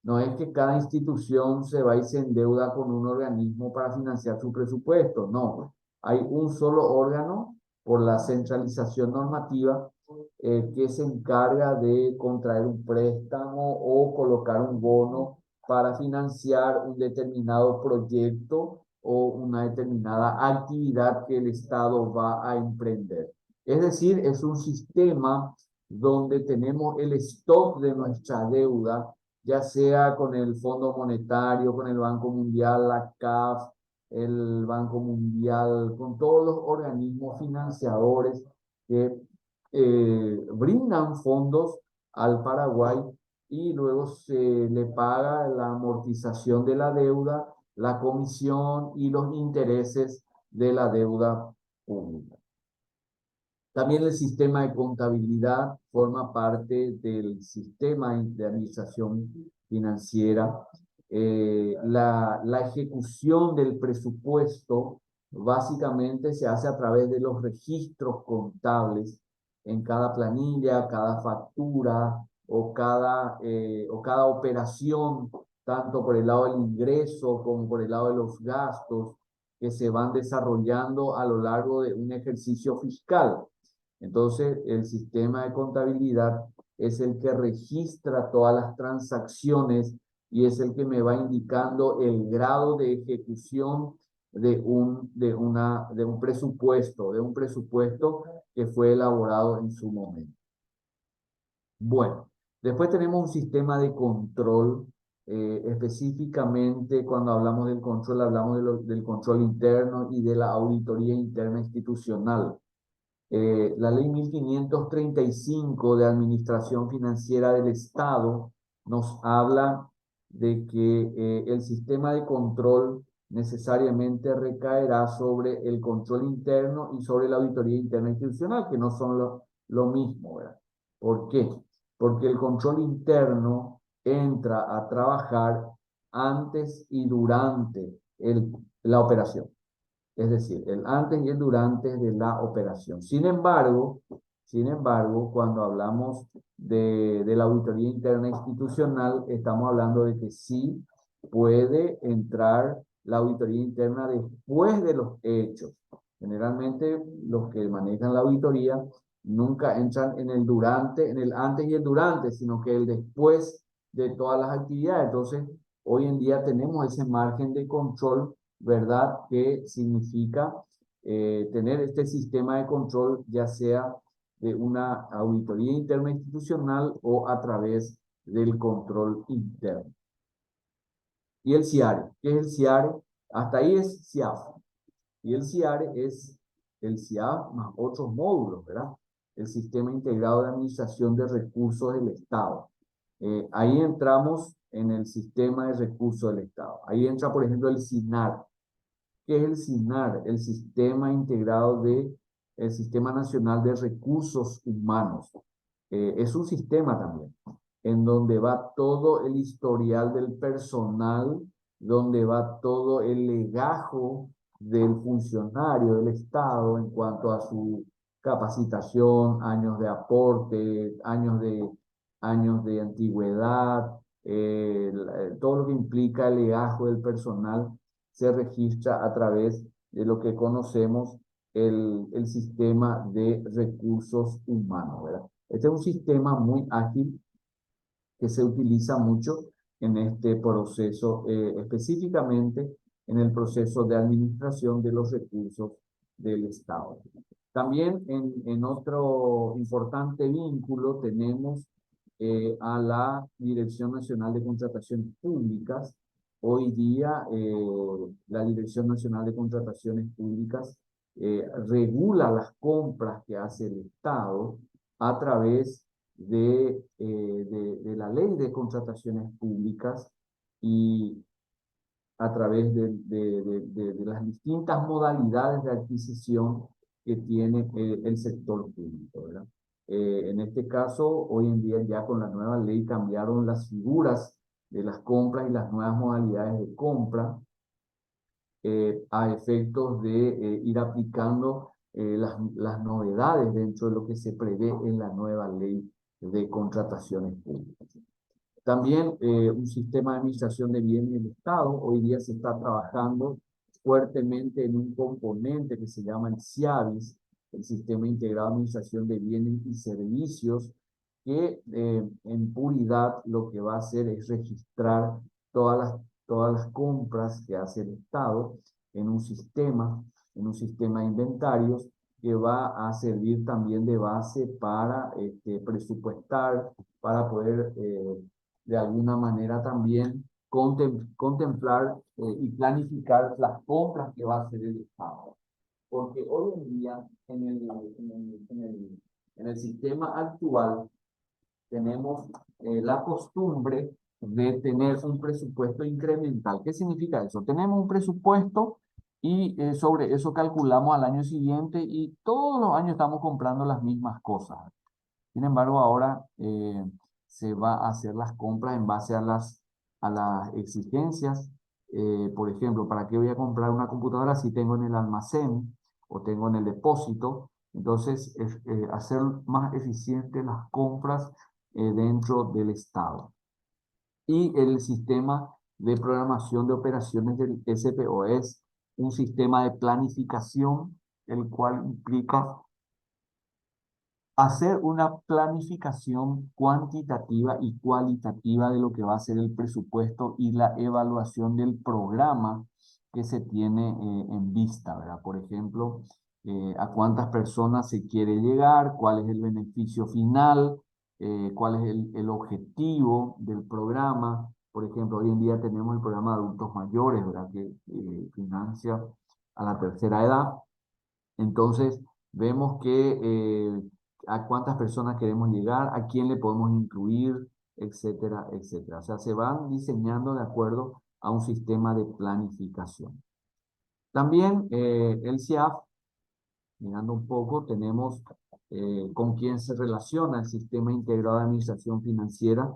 No es que cada institución se va y se endeuda con un organismo para financiar su presupuesto, no. Hay un solo órgano por la centralización normativa que se encarga de contraer un préstamo o colocar un bono para financiar un determinado proyecto o una determinada actividad que el Estado va a emprender. Es decir, es un sistema donde tenemos el stock de nuestra deuda, ya sea con el Fondo Monetario, con el Banco Mundial, la CAF, el Banco Mundial, con todos los organismos financiadores que brindan fondos al Paraguay y luego se le paga la amortización de la deuda, la comisión y los intereses de la deuda pública. También el sistema de contabilidad forma parte del sistema de administración financiera. La ejecución del presupuesto básicamente se hace a través de los registros contables en cada planilla, cada factura o cada operación, tanto por el lado del ingreso como por el lado de los gastos que se van desarrollando a lo largo de un ejercicio fiscal. Entonces, el sistema de contabilidad es el que registra todas las transacciones y es el que me va indicando el grado de ejecución de un presupuesto que fue elaborado en su momento. Bueno, después tenemos un sistema de control, específicamente cuando hablamos del control, hablamos del control interno y de la auditoría interna institucional. La ley 1535 de Administración Financiera del Estado nos habla de que el sistema de control necesariamente recaerá sobre el control interno y sobre la auditoría interna institucional, que no son lo mismo, ¿verdad? ¿Por qué? Porque el control interno entra a trabajar antes y durante la operación. Es decir, el antes y el durante de la operación. Sin embargo, cuando hablamos de la auditoría interna institucional, estamos hablando de que sí puede entrar la auditoría interna después de los hechos. Generalmente, los que manejan la auditoría nunca entran en el durante, en el antes y el durante, sino que el después de todas las actividades. Entonces, hoy en día tenemos ese margen de control, ¿verdad? Que significa tener este sistema de control, ya sea de una auditoría interna institucional o a través del control interno. Y el CIARE, ¿qué es el CIARE? Hasta ahí es CIAF. Y el CIARE es el CIAF más otros módulos, ¿verdad? El Sistema Integrado de Administración de Recursos del Estado. Ahí entramos en el sistema de recursos del Estado. Ahí entra, por ejemplo, el SINAR. ¿Qué es el SINAR? El Sistema Nacional de Recursos Humanos. Es un sistema también, en donde va todo el historial del personal, donde va todo el legajo del funcionario del Estado en cuanto a su capacitación, años de aporte, años de antigüedad, todo lo que implica el legajo del personal se registra a través de lo que conocemos el sistema de recursos humanos, ¿verdad? Este es un sistema muy ágil que se utiliza mucho en este proceso, específicamente en el proceso de administración de los recursos del Estado. También en otro importante vínculo tenemos a la Dirección Nacional de Contrataciones Públicas. Hoy día la Dirección Nacional de Contrataciones Públicas regula las compras que hace el Estado a través de la ley de contrataciones públicas y a través de las distintas modalidades de adquisición que tiene el sector público, ¿verdad? En este caso, hoy en día ya con la nueva ley cambiaron las figuras de las compras y las nuevas modalidades de compra. a efectos de ir aplicando las novedades dentro de lo que se prevé en la nueva ley de contrataciones públicas. También un sistema de administración de bienes del Estado. Hoy día se está trabajando fuertemente en un componente que se llama el SIABIS, el Sistema Integrado de Administración de Bienes y Servicios, que en puridad lo que va a hacer es registrar todas las compras que hace el Estado en un sistema de inventarios que va a servir también de base para presupuestar, para poder de alguna manera también contemplar y planificar las compras que va a hacer el Estado. Porque hoy en día, en el sistema actual, tenemos la costumbre de tener un presupuesto incremental. ¿Qué significa eso? Tenemos un presupuesto y sobre eso calculamos al año siguiente y todos los años estamos comprando las mismas cosas. Sin embargo, ahora se va a hacer las compras en base a las exigencias. Por ejemplo, ¿para qué voy a comprar una computadora si tengo en el almacén o tengo en el depósito? Entonces, hacer más eficientes las compras dentro del Estado. Y el sistema de programación de operaciones del SPO es un sistema de planificación, el cual implica hacer una planificación cuantitativa y cualitativa de lo que va a ser el presupuesto y la evaluación del programa que se tiene en vista, ¿verdad? Por ejemplo, a cuántas personas se quiere llegar, cuál es el beneficio final, cuál es el objetivo del programa. Por ejemplo, hoy en día tenemos el programa de adultos mayores, ¿verdad? Que financia a la tercera edad. Entonces, vemos que a cuántas personas queremos llegar, a quién le podemos incluir, etcétera, etcétera. O sea, se van diseñando de acuerdo a un sistema de planificación. También el CIAF, mirando un poco, tenemos con quién se relaciona el Sistema Integrado de Administración Financiera,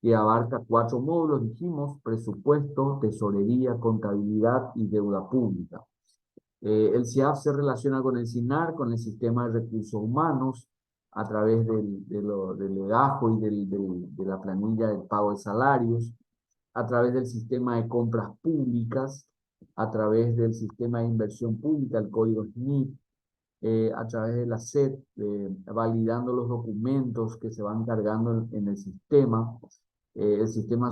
que abarca 4 módulos, dijimos: presupuesto, tesorería, contabilidad y deuda pública. El CIAF se relaciona con el SINAR, con el Sistema de Recursos Humanos, a través del legajo y de la planilla del pago de salarios, a través del sistema de compras públicas, a través del sistema de inversión pública, el código SNIP, a través de la SED, validando los documentos que se van cargando en el sistema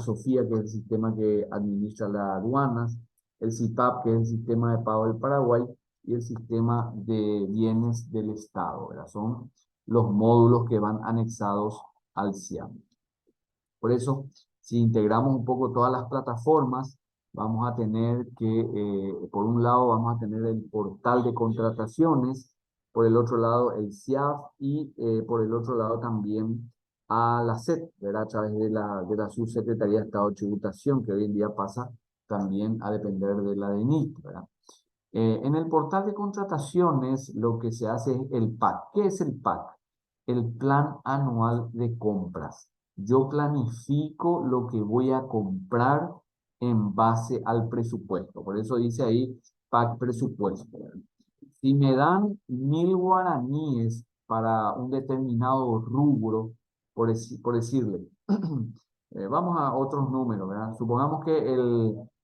SOFIA, que es el sistema que administra las aduanas, el CIPAP, que es el sistema de pago del Paraguay, y el sistema de bienes del Estado, ¿verdad? Son los módulos que van anexados al CIAP. Por eso, si integramos un poco todas las plataformas, vamos a tener que, por un lado, vamos a tener el portal de contrataciones, por el otro lado el CIAF y por el otro lado también a la SET, ¿verdad? A través de la Subsecretaría de Estado de Tributación, que hoy en día pasa también a depender de la DENIT, ¿verdad? En el portal de contrataciones lo que se hace es el PAC. ¿Qué es el PAC? El Plan Anual de Compras. Yo planifico lo que voy a comprar en base al presupuesto. Por eso dice ahí PAC presupuesto. Si me dan 1.000 guaraníes para un determinado rubro, por decirle, vamos a otros números, ¿verdad? Supongamos que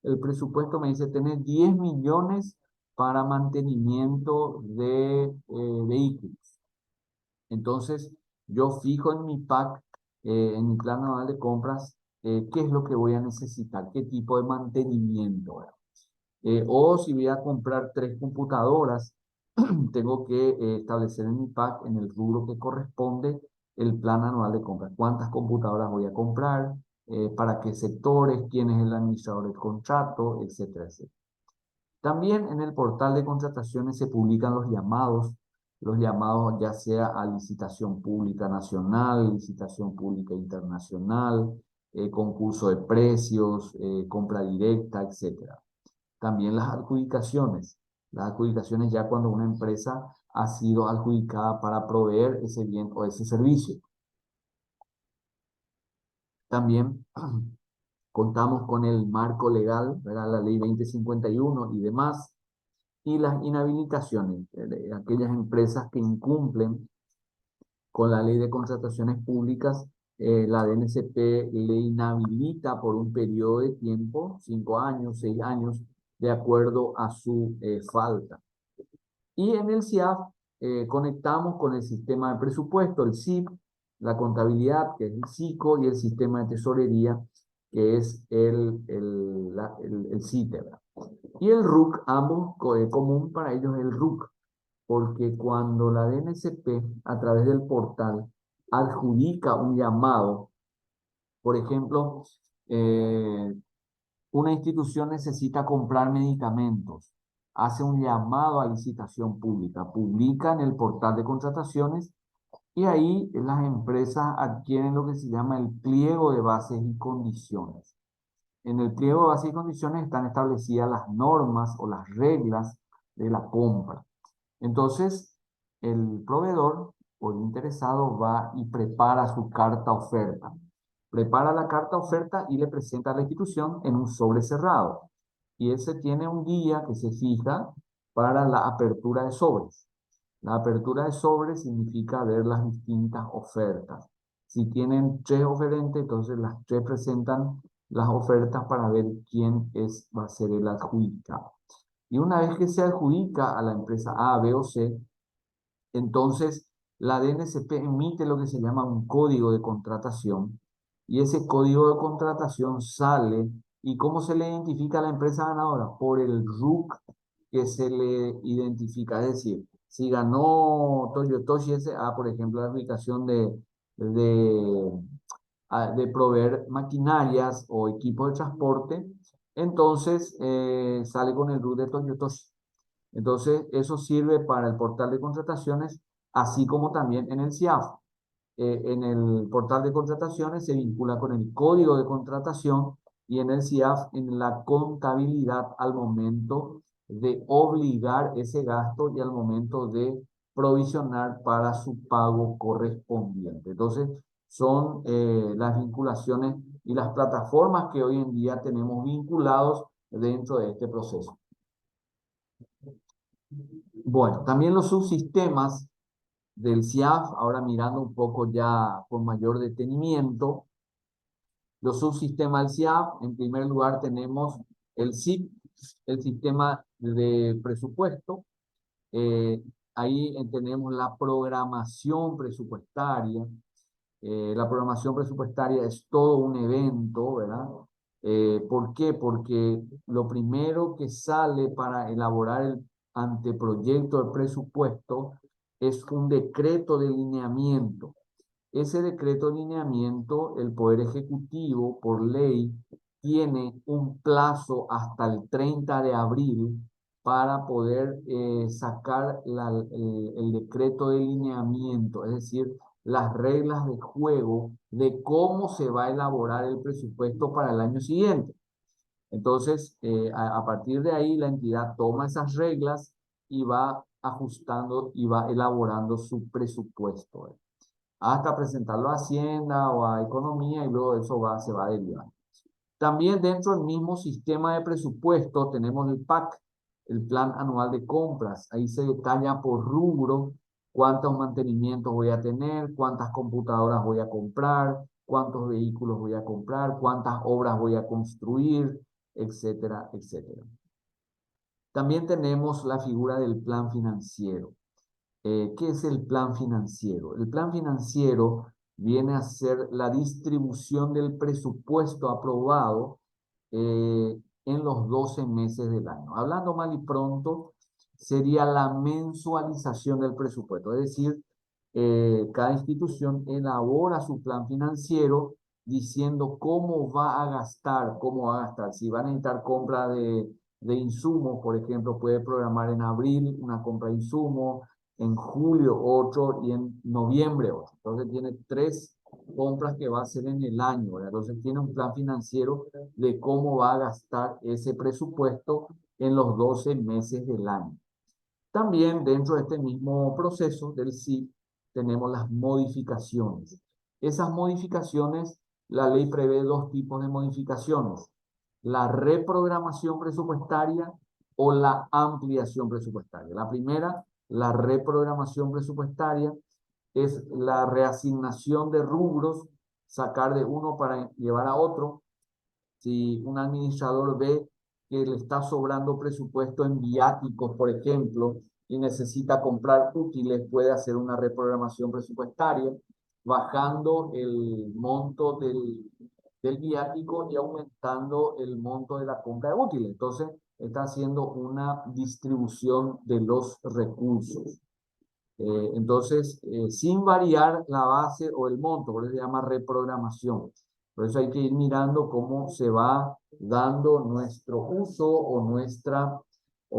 el presupuesto me dice tener 10 millones para mantenimiento de vehículos. Entonces, yo fijo en mi PAC, en mi plan anual de compras, qué es lo que voy a necesitar, qué tipo de mantenimiento, ¿verdad? O si voy a comprar 3 computadoras, tengo que establecer en mi PAC, en el rubro que corresponde, el plan anual de compras. ¿Cuántas computadoras voy a comprar? ¿Para qué sectores? ¿Quién es el administrador del contrato? Etcétera, etcétera. También en el portal de contrataciones se publican los llamados ya sea a licitación pública nacional, licitación pública internacional, concurso de precios, compra directa, etcétera. También las adjudicaciones ya cuando una empresa ha sido adjudicada para proveer ese bien o ese servicio. También Contamos con el marco legal, ¿verdad? La ley 2051 y demás, y las inhabilitaciones, aquellas empresas que incumplen con la ley de contrataciones públicas, la DNCP le inhabilita por un periodo de tiempo, 5 años, 6 años, de acuerdo a su falta. Y en el CIAF conectamos con el sistema de presupuesto, el SIP, la contabilidad, que es el SICO, y el sistema de tesorería, que es el CITE. Y el RUC, ambos común para ellos el RUC, porque cuando la DNCP, a través del portal, adjudica un llamado, por ejemplo, una institución necesita comprar medicamentos, hace un llamado a licitación pública, publica en el portal de contrataciones y ahí las empresas adquieren lo que se llama el pliego de bases y condiciones. En el pliego de bases y condiciones están establecidas las normas o las reglas de la compra. Entonces, el proveedor o el interesado va y prepara su carta oferta. Prepara la carta oferta y le presenta a la institución en un sobre cerrado. Y ese tiene un día que se fija para la apertura de sobres. La apertura de sobres significa ver las distintas ofertas. Si tienen 3 oferentes, entonces las 3 presentan las ofertas para ver quién va a ser el adjudicado. Y una vez que se adjudica a la empresa A, B o C, entonces la DNCP emite lo que se llama un código de contratación y ese código de contratación sale. ¿Y cómo se le identifica a la empresa ganadora? Por el RUC que se le identifica. Es decir, si ganó Toyotoshi S.A., por ejemplo, la aplicación de, de proveer maquinarias o equipos de transporte, entonces sale con el RUC de Toyotoshi. Entonces, eso sirve para el portal de contrataciones, así como también en el CIAF. En el portal de contrataciones se vincula con el código de contratación y en el CIAF en la contabilidad al momento de obligar ese gasto y al momento de provisionar para su pago correspondiente. Entonces, son las vinculaciones y las plataformas que hoy en día tenemos vinculados dentro de este proceso. Bueno, también los subsistemas del CIAF, ahora mirando un poco ya con mayor detenimiento, los subsistemas del CIAF, en primer lugar tenemos el SIP, el sistema de presupuesto. Ahí tenemos la programación presupuestaria. La programación presupuestaria es todo un evento, ¿verdad? ¿Por qué? Porque lo primero que sale para elaborar el anteproyecto de presupuesto es un decreto de lineamiento. Ese decreto de lineamiento, el Poder Ejecutivo, por ley, tiene un plazo hasta el 30 de abril para poder sacar el decreto de lineamiento, es decir, las reglas de juego de cómo se va a elaborar el presupuesto para el año siguiente. Entonces, a partir de ahí, la entidad toma esas reglas y va ajustando y va elaborando su presupuesto, hasta presentarlo a Hacienda o a Economía y luego eso se va a derivar. También dentro del mismo sistema de presupuesto tenemos el PAC, el Plan Anual de Compras. Ahí se detalla por rubro cuántos mantenimientos voy a tener, cuántas computadoras voy a comprar, cuántos vehículos voy a comprar, cuántas obras voy a construir, etcétera, etcétera. También tenemos la figura del plan financiero. ¿Qué es el plan financiero? El plan financiero viene a ser la distribución del presupuesto aprobado en los 12 meses del año. Hablando mal y pronto, sería la mensualización del presupuesto, es decir, cada institución elabora su plan financiero diciendo cómo va a gastar, si va a necesitar compra de insumos, por ejemplo, puede programar en abril una compra de insumos, en julio otro y en noviembre otro. Entonces tiene 3 compras que va a hacer en el año, ¿verdad? Entonces tiene un plan financiero de cómo va a gastar ese presupuesto en los 12 meses del año. También dentro de este mismo proceso del SIP tenemos las modificaciones. Esas modificaciones la ley prevé dos tipos de modificaciones: la reprogramación presupuestaria o la ampliación presupuestaria. La primera, la reprogramación presupuestaria, es la reasignación de rubros, sacar de uno para llevar a otro. Si un administrador ve que le está sobrando presupuesto en viáticos, por ejemplo, y necesita comprar útiles, puede hacer una reprogramación presupuestaria, bajando el monto del viático y aumentando el monto de la compra de útiles. Entonces, está haciendo una distribución de los recursos. Entonces, sin variar la base o el monto, por eso se llama reprogramación. Por eso hay que ir mirando cómo se va dando nuestro uso o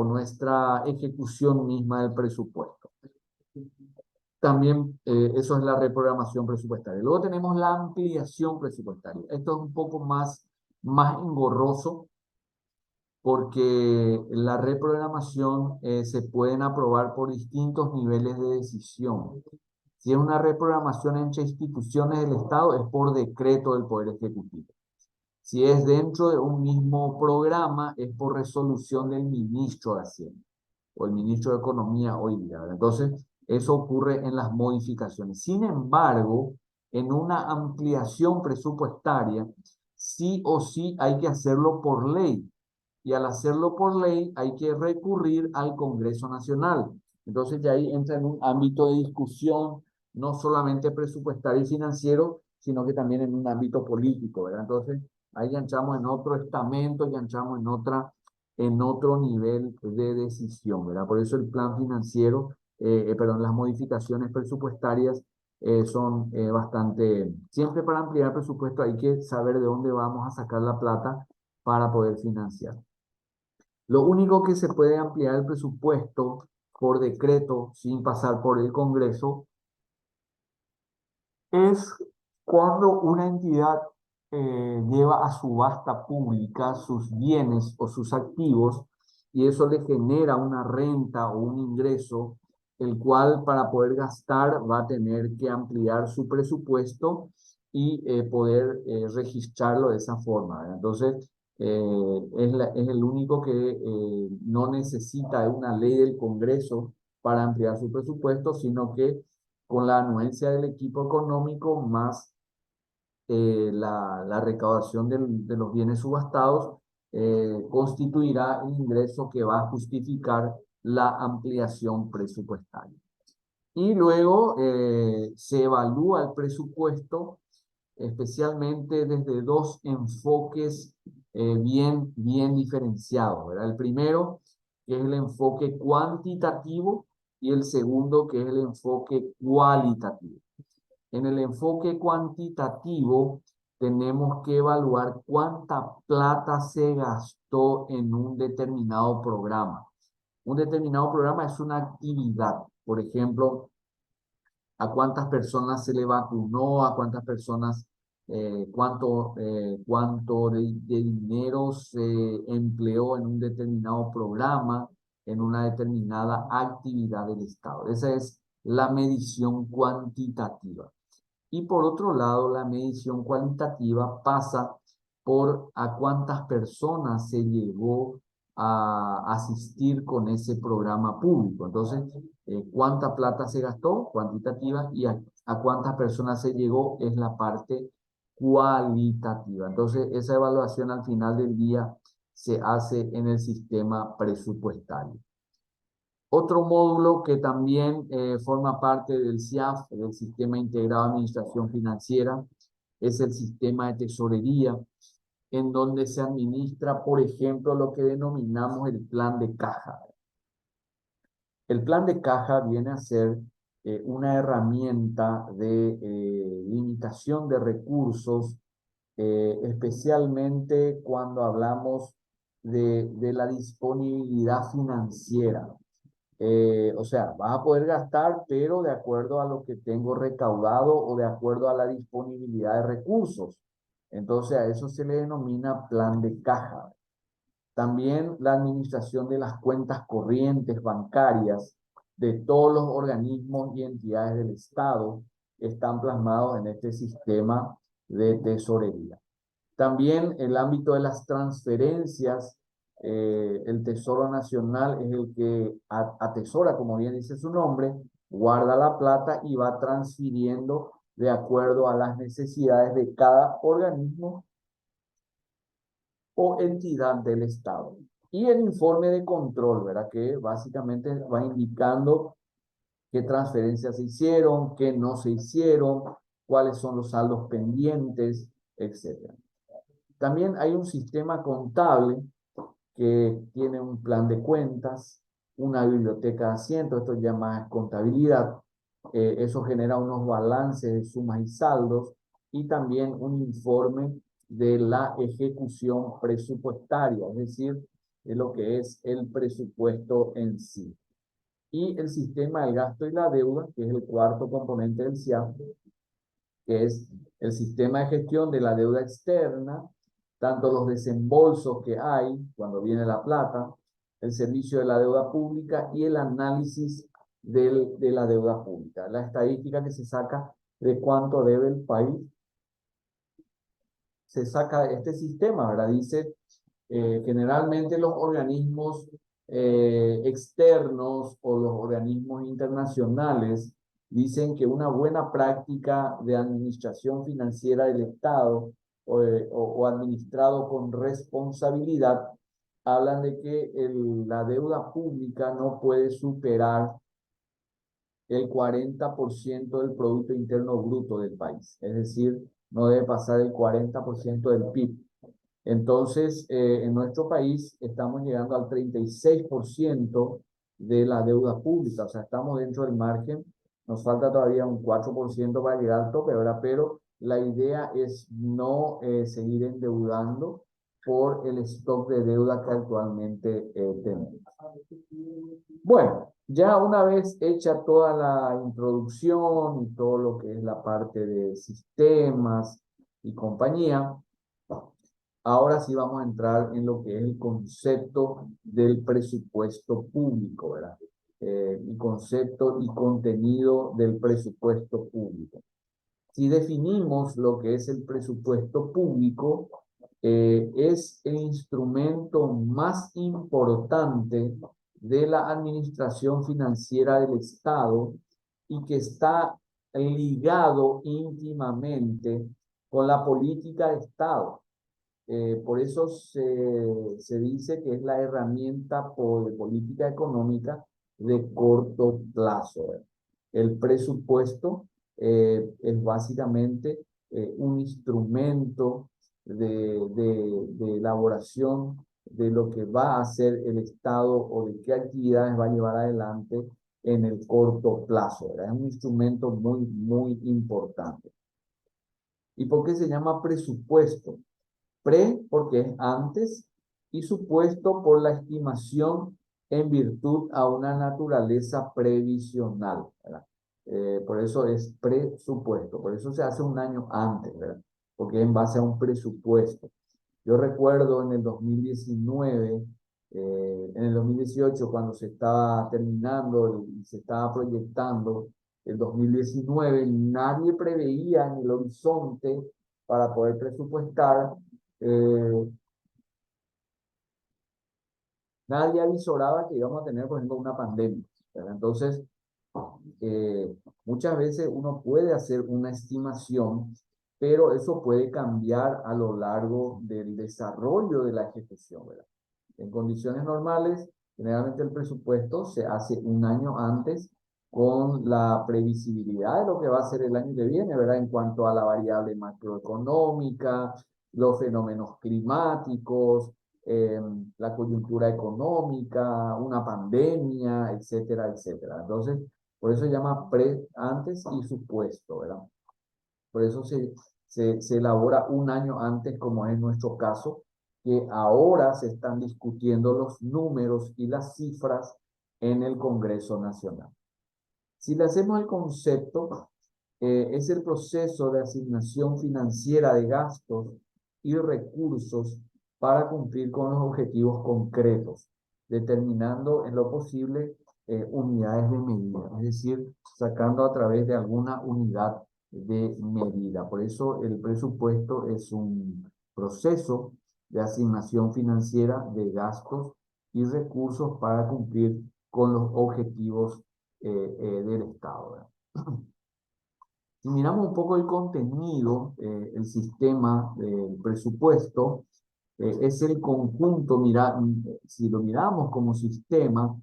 nuestra ejecución misma del presupuesto. También eso es la reprogramación presupuestaria. Luego tenemos la ampliación presupuestaria. Esto es un poco más engorroso, porque la reprogramación se pueden aprobar por distintos niveles de decisión. Si es una reprogramación entre instituciones del Estado, es por decreto del Poder Ejecutivo. Si es dentro de un mismo programa, es por resolución del ministro de Hacienda o el ministro de Economía hoy día, ¿verdad? Entonces, eso ocurre en las modificaciones. Sin embargo, en una ampliación presupuestaria, sí o sí hay que hacerlo por ley. Y al hacerlo por ley, hay que recurrir al Congreso Nacional. Entonces, ya ahí entra en un ámbito de discusión, no solamente presupuestario y financiero, sino que también en un ámbito político, ¿verdad? Entonces, ahí ya entramos en otro estamento, ya entramos en otro nivel de decisión, ¿verdad? Por eso el plan financiero, perdón, las modificaciones presupuestarias son bastante... Siempre para ampliar el presupuesto hay que saber de dónde vamos a sacar la plata para poder financiar. Lo único que se puede ampliar el presupuesto por decreto sin pasar por el Congreso es cuando una entidad lleva a subasta pública sus bienes o sus activos, y eso le genera una renta o un ingreso, el cual para poder gastar va a tener que ampliar su presupuesto y poder registrarlo de esa forma, ¿verdad? Entonces, es el único que no necesita una ley del Congreso para ampliar su presupuesto, sino que con la anuencia del equipo económico más la recaudación de los bienes subastados, constituirá el ingreso que va a justificar la ampliación presupuestaria. Y luego se evalúa el presupuesto especialmente desde dos enfoques bien diferenciados, ¿verdad? El primero, que es el enfoque cuantitativo, y el segundo, que es el enfoque cualitativo. En el enfoque cuantitativo, tenemos que evaluar cuánta plata se gastó en un determinado programa. Un determinado programa es una actividad. Por ejemplo, a cuántas personas se le vacunó, a cuántas personas, cuánto de dinero se empleó en un determinado programa, en una determinada actividad del Estado. Esa es la medición cuantitativa. Y por otro lado, la medición cualitativa pasa por a cuántas personas se llegó a asistir con ese programa público. Entonces, cuánta plata se gastó, cuantitativa, y a cuántas personas se llegó es la parte cualitativa. Entonces, esa evaluación al final del día se hace en el sistema presupuestario. Otro módulo que también forma parte del SIAF, del Sistema Integrado de Administración Financiera, es el sistema de tesorería, en donde se administra, por ejemplo, lo que denominamos el plan de caja. El plan de caja viene a ser una herramienta de limitación de recursos, especialmente cuando hablamos de la disponibilidad financiera. O sea, vas a poder gastar, pero de acuerdo a lo que tengo recaudado o de acuerdo a la disponibilidad de recursos. Entonces, a eso se le denomina plan de caja. También la administración de las cuentas corrientes bancarias de todos los organismos y entidades del Estado están plasmados en este sistema de tesorería. También el ámbito de las transferencias, el Tesoro Nacional es el que atesora, como bien dice su nombre, guarda la plata y va transfiriendo de acuerdo a las necesidades de cada organismo o entidad del Estado. Y el informe de control, ¿verdad? Que básicamente va indicando qué transferencias se hicieron, qué no se hicieron, cuáles son los saldos pendientes, etc. También hay un sistema contable que tiene un plan de cuentas, una biblioteca de asientos, esto ya más contabilidad. Eso genera unos balances de sumas y saldos y también un informe de la ejecución presupuestaria, es decir, de lo que es el presupuesto en sí. Y el sistema del gasto y la deuda, que es el cuarto componente del SIAF, que es el sistema de gestión de la deuda externa, tanto los desembolsos que hay cuando viene la plata, el servicio de la deuda pública y el análisis de la deuda pública. La estadística que se saca de cuánto debe el país, se saca de este sistema, ¿verdad? Dice, generalmente los organismos externos o los organismos internacionales dicen que una buena práctica de administración financiera del Estado o administrado con responsabilidad, hablan de que la deuda pública no puede superar el 40% del Producto Interno Bruto del país, es decir, no debe pasar el 40% del PIB. Entonces, en nuestro país estamos llegando al 36% de la deuda pública, o sea, estamos dentro del margen, nos falta todavía un 4% para llegar al tope, ¿verdad? Pero la idea es no seguir endeudando por el stock de deuda que actualmente tenemos. Bueno, ya una vez hecha toda la introducción y todo lo que es la parte de sistemas y compañía, ahora sí vamos a entrar en lo que es el concepto del presupuesto público, ¿verdad? El concepto y contenido del presupuesto público. Si definimos lo que es el presupuesto público, es el instrumento más importante de la administración financiera del Estado y que está ligado íntimamente con la política de Estado. Por eso se dice que es la herramienta de política económica de corto plazo. El presupuesto es básicamente un instrumento de elaboración de lo que va a hacer el Estado o de qué actividades va a llevar adelante en el corto plazo, ¿verdad? Es un instrumento muy, muy importante. ¿Y por qué se llama presupuesto? Pre, porque es antes, y supuesto por la estimación en virtud a una naturaleza previsional, ¿verdad? Por eso es presupuesto, por eso se hace un año antes, ¿verdad? Porque es en base a un presupuesto. Yo recuerdo en el 2019, en el 2018, cuando se estaba terminando y se estaba proyectando el 2019, nadie preveía en el horizonte para poder presupuestar. Nadie avisoraba que íbamos a tener, por ejemplo, una pandemia, ¿verdad? Entonces, muchas veces uno puede hacer una estimación, pero eso puede cambiar a lo largo del desarrollo de la ejecución, ¿verdad? En condiciones normales, generalmente el presupuesto se hace un año antes con la previsibilidad de lo que va a ser el año que viene, ¿verdad? En cuanto a la variable macroeconómica, los fenómenos climáticos, la coyuntura económica, una pandemia, etcétera, etcétera. Entonces, por eso se llama antes y supuesto, ¿verdad? Por eso se elabora un año antes, como es nuestro caso, que ahora se están discutiendo los números y las cifras en el Congreso Nacional. Si le hacemos el concepto, es el proceso de asignación financiera de gastos y recursos para cumplir con los objetivos concretos, determinando en lo posible unidades de medida, es decir, sacando a través de alguna unidad de medida. Por eso el presupuesto es un proceso de asignación financiera de gastos y recursos para cumplir con los objetivos del Estado, ¿verdad? Si miramos un poco el contenido, el sistema del presupuesto es el conjunto, si lo miramos como sistema,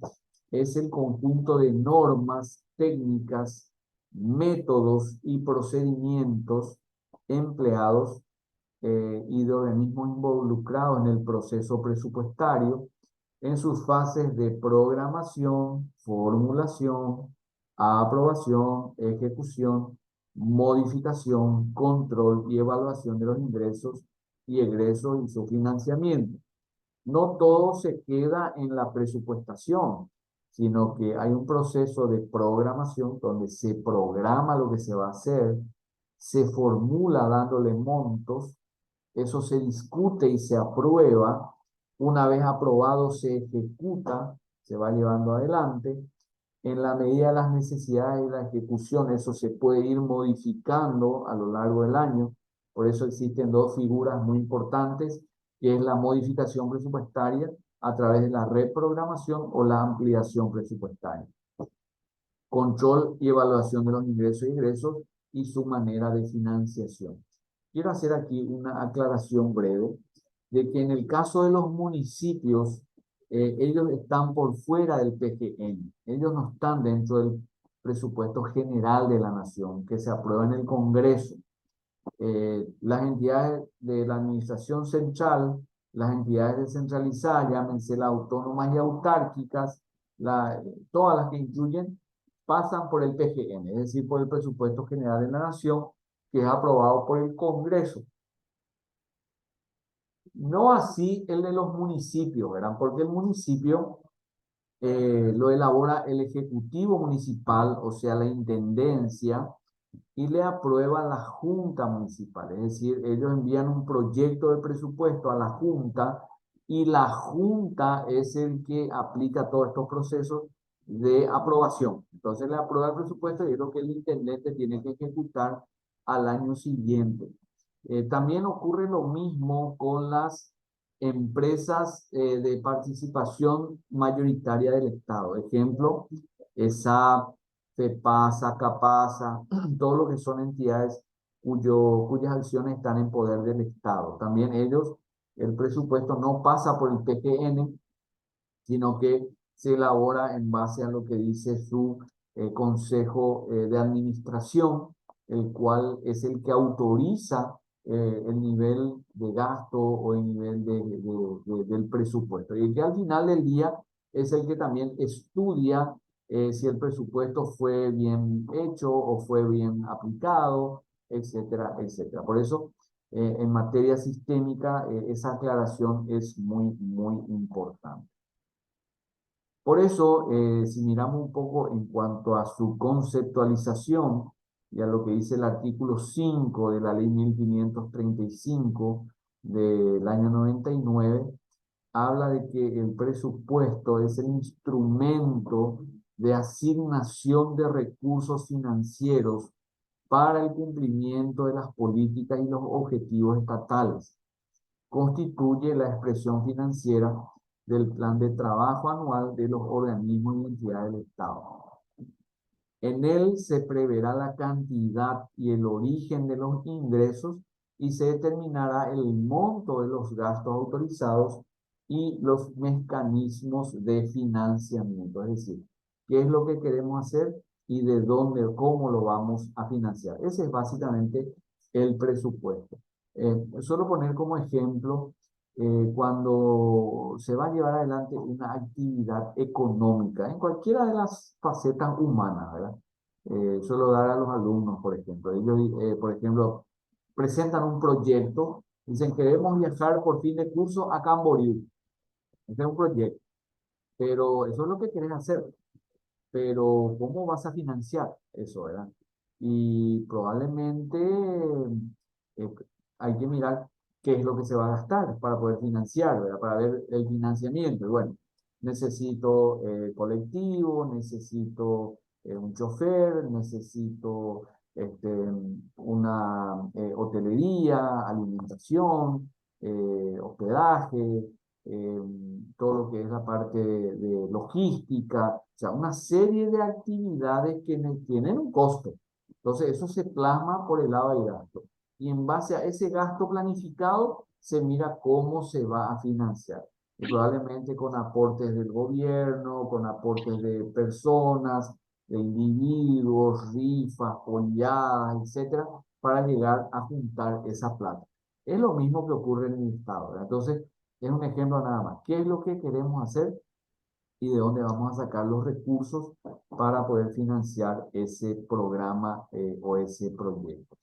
es el conjunto de normas, técnicas, métodos y procedimientos empleados y de organismos involucrados en el proceso presupuestario en sus fases de programación, formulación, aprobación, ejecución, modificación, control y evaluación de los ingresos y egresos y su financiamiento. No todo se queda en la presupuestación, sino que hay un proceso de programación donde se programa lo que se va a hacer, se formula dándole montos, eso se discute y se aprueba. Una vez aprobado, se ejecuta, se va llevando adelante. En la medida de las necesidades de la ejecución, eso se puede ir modificando a lo largo del año. Por eso existen dos figuras muy importantes, que es la modificación presupuestaria a través de la reprogramación o la ampliación presupuestaria. Control y evaluación de los ingresos y egresos y su manera de financiación. Quiero hacer aquí una aclaración breve de que en el caso de los municipios, ellos están por fuera del PGN. Ellos no están dentro del presupuesto general de la nación que se aprueba en el Congreso. Las entidades de la administración central, las entidades descentralizadas, llámense las autónomas y autárquicas, todas las que incluyen, pasan por el PGN, es decir, por el presupuesto general de la nación, que es aprobado por el Congreso. No así el de los municipios, ¿verdad? Porque el municipio lo elabora el Ejecutivo Municipal, o sea, la Intendencia, y le aprueba la Junta Municipal. Es decir, ellos envían un proyecto de presupuesto a la Junta y la Junta es el que aplica todos estos procesos de aprobación. Entonces le aprueba el presupuesto y es lo que el intendente tiene que ejecutar al año siguiente. También ocurre lo mismo con las empresas de participación mayoritaria del Estado. Ejemplo, ESAP, FEPASA, CAPASA, todo lo que son entidades cuyas acciones están en poder del Estado. También ellos, el presupuesto no pasa por el PGN, sino que se elabora en base a lo que dice su consejo de administración, el cual es el que autoriza el nivel de gasto o el nivel del presupuesto. Y el que al final del día es el que también estudia si el presupuesto fue bien hecho o fue bien aplicado, etcétera, etcétera. Por eso, en materia sistémica, esa aclaración es muy, muy importante. Por eso, si miramos un poco en cuanto a su conceptualización y a lo que dice el artículo 5 de la ley 1535 del año 99, habla de que el presupuesto es el instrumento de asignación de recursos financieros para el cumplimiento de las políticas y los objetivos estatales. Constituye la expresión financiera del plan de trabajo anual de los organismos y entidades del Estado. En él se preverá la cantidad y el origen de los ingresos y se determinará el monto de los gastos autorizados y los mecanismos de financiamiento, es decir, qué es lo que queremos hacer y de dónde, cómo lo vamos a financiar. Ese es básicamente el presupuesto. Solo poner como ejemplo, cuando se va a llevar adelante una actividad económica en cualquiera de las facetas humanas, ¿verdad? Suelo dar a los alumnos, por ejemplo. Ellos, por ejemplo, presentan un proyecto, dicen, queremos viajar por fin de curso a Camboriú. Este es un proyecto, pero eso es lo que quieres hacer. Pero, ¿cómo vas a financiar eso, verdad? Y probablemente eh, hay que mirar qué es lo que se va a gastar para poder financiar, ¿verdad? Para ver el financiamiento. Y bueno, necesito colectivo, necesito un chofer, necesito una hotelería, alimentación, hospedaje, eh, todo lo que es la parte de logística, o sea, una serie de actividades que tienen un costo. Entonces, eso se plasma por el lado del gasto. Y en base a ese gasto planificado, se mira cómo se va a financiar. Y probablemente con aportes del gobierno, con aportes de personas, de individuos, rifas, polladas, etcétera, para llegar a juntar esa plata. Es lo mismo que ocurre en el Estado, ¿verdad? Entonces, es un ejemplo nada más. ¿Qué es lo que queremos hacer y de dónde vamos a sacar los recursos para poder financiar ese programa o ese proyecto?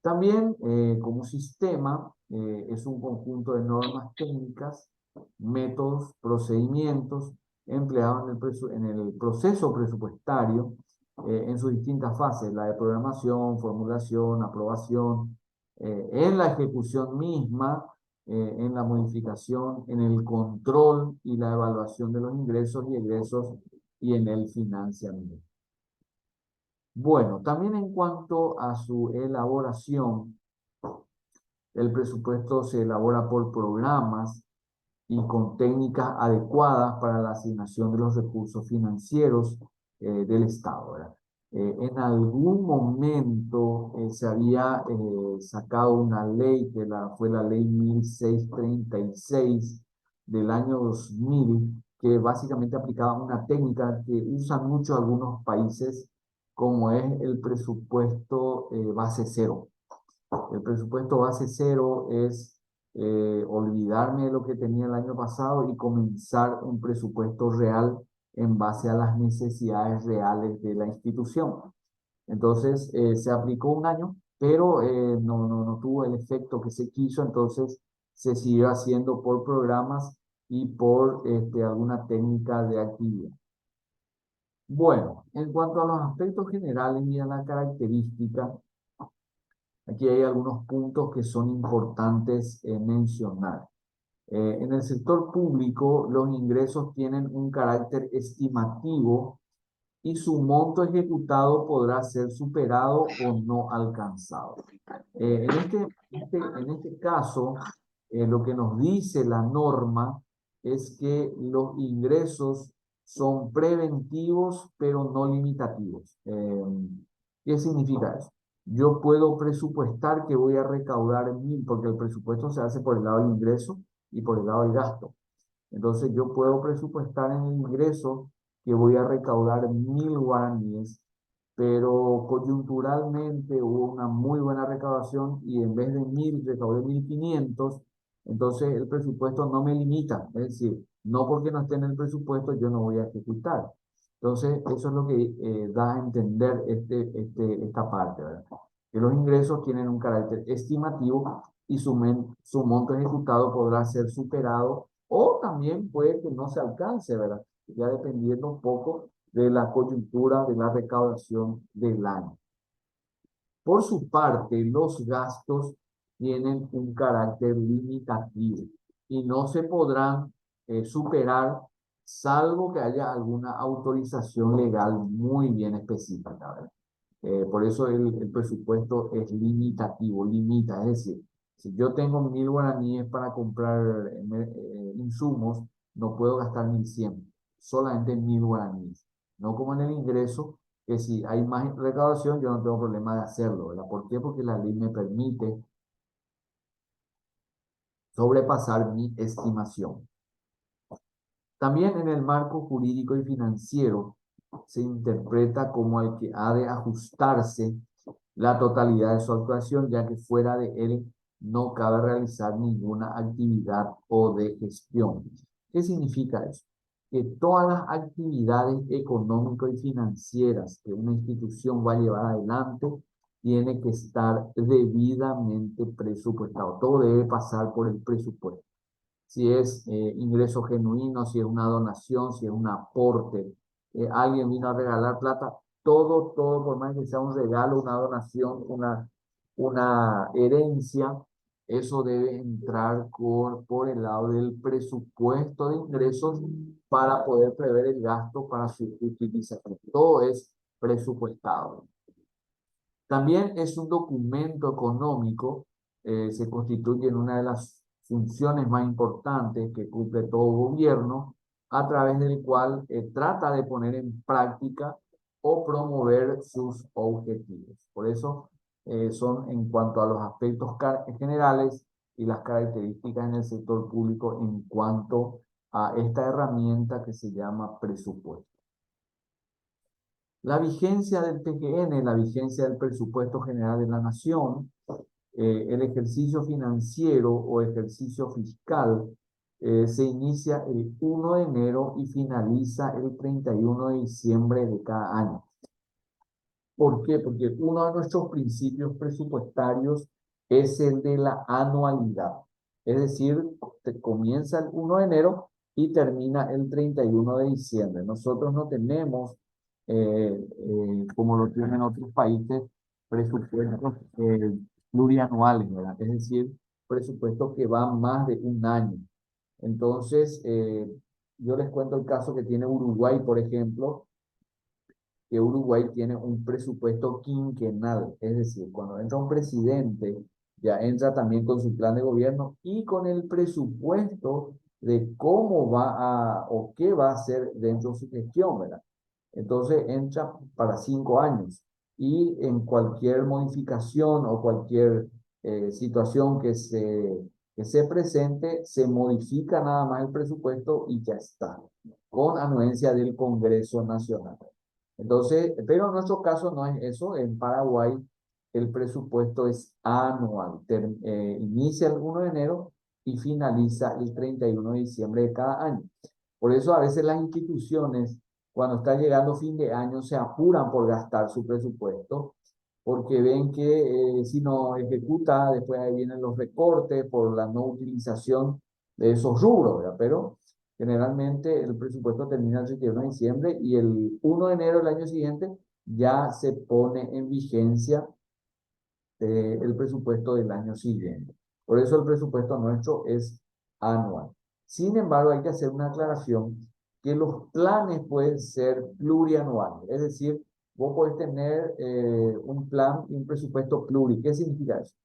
También, como sistema, es un conjunto de normas técnicas, métodos, procedimientos empleados en el proceso presupuestario en sus distintas fases, la de programación, formulación, aprobación, en la ejecución misma, en la modificación, en el control y la evaluación de los ingresos y egresos y en el financiamiento. Bueno, también en cuanto a su elaboración, el presupuesto se elabora por programas y con técnicas adecuadas para la asignación de los recursos financieros del Estado, ¿verdad? En algún momento se había sacado una ley fue la ley 1636 del año 2000, que básicamente aplicaba una técnica que usan mucho algunos países, como es el presupuesto base cero. El presupuesto base cero es olvidarme de lo que tenía el año pasado y comenzar un presupuesto real en base a las necesidades reales de la institución. Entonces, se aplicó un año, pero no tuvo el efecto que se quiso, entonces se siguió haciendo por programas y por alguna técnica de actividad. Bueno, en cuanto a los aspectos generales y a la característica, aquí hay algunos puntos que son importantes mencionar. En el sector público, los ingresos tienen un carácter estimativo y su monto ejecutado podrá ser superado o no alcanzado. En este caso, lo que nos dice la norma es que los ingresos son preventivos, pero no limitativos. ¿Qué significa eso? Yo puedo presupuestar que voy a recaudar 1000, porque el presupuesto se hace por el lado del ingreso y por el lado del gasto. Entonces yo puedo presupuestar en el ingreso que voy a recaudar 1000 guaraníes, pero coyunturalmente hubo una muy buena recaudación y en vez de 1000 recaudé 1500, entonces el presupuesto no me limita, es decir, no porque no esté en el presupuesto yo no voy a ejecutar. Entonces eso es lo que da a entender esta parte, ¿verdad? Que los ingresos tienen un carácter estimativo y su monto ejecutado podrá ser superado o también puede que no se alcance, ¿verdad? Ya dependiendo un poco de la coyuntura de la recaudación del año. Por su parte, los gastos tienen un carácter limitativo y no se podrán superar salvo que haya alguna autorización legal muy bien específica, ¿verdad? Por eso el presupuesto es limitativo, limita, es decir, si yo tengo 1000 guaraníes para comprar insumos, no puedo gastar 1100, solamente 1000 guaraníes. No como en el ingreso, que si hay más recaudación, yo no tengo problema de hacerlo, ¿verdad? ¿Por qué? Porque la ley me permite sobrepasar mi estimación. También en el marco jurídico y financiero se interpreta como el que ha de ajustarse la totalidad de su actuación, ya que fuera de él no cabe realizar ninguna actividad o de gestión. ¿Qué significa eso? Que todas las actividades económicas y financieras que una institución va a llevar adelante tiene que estar debidamente presupuestado. Todo debe pasar por el presupuesto. Si es ingreso genuino, si es una donación, si es un aporte, alguien vino a regalar plata, todo, por más que sea un regalo, una donación, una herencia, eso debe entrar por el lado del presupuesto de ingresos para poder prever el gasto para su utilización. Todo es presupuestado. También es un documento económico, se constituye en una de las funciones más importantes que cumple todo gobierno, a través del cual trata de poner en práctica o promover sus objetivos. Por eso son en cuanto a los aspectos generales y las características en el sector público en cuanto a esta herramienta que se llama presupuesto. La vigencia del PGN, la vigencia del Presupuesto General de la Nación, el ejercicio financiero o ejercicio fiscal se inicia el 1 de enero y finaliza el 31 de diciembre de cada año. ¿Por qué? Porque uno de nuestros principios presupuestarios es el de la anualidad. Es decir, comienza el 1 de enero y termina el 31 de diciembre. Nosotros no tenemos, como lo tienen otros países, presupuestos plurianuales, ¿verdad? Es decir, presupuestos que van más de un año. Entonces, yo les cuento el caso que tiene Uruguay, por ejemplo, que Uruguay tiene un presupuesto quinquenal, es decir, cuando entra un presidente, ya entra también con su plan de gobierno y con el presupuesto de cómo va o qué va a hacer dentro de su gestión, ¿verdad? Entonces entra para 5 años y en cualquier modificación o cualquier situación que se presente, se modifica nada más el presupuesto y ya está, con anuencia del Congreso Nacional. Entonces, pero en nuestro caso no es eso. En Paraguay el presupuesto es anual. Inicia el 1 de enero y finaliza el 31 de diciembre de cada año. Por eso a veces las instituciones, cuando está llegando fin de año, se apuran por gastar su presupuesto, porque ven que si no ejecuta, después ahí vienen los recortes por la no utilización de esos rubros, ¿verdad? Pero generalmente el presupuesto termina el 31 de diciembre y el 1 de enero del año siguiente ya se pone en vigencia el presupuesto del año siguiente. Por eso el presupuesto nuestro es anual. Sin embargo, hay que hacer una aclaración que los planes pueden ser plurianuales, es decir, vos podés tener un plan y un presupuesto pluri. ¿Qué significa eso?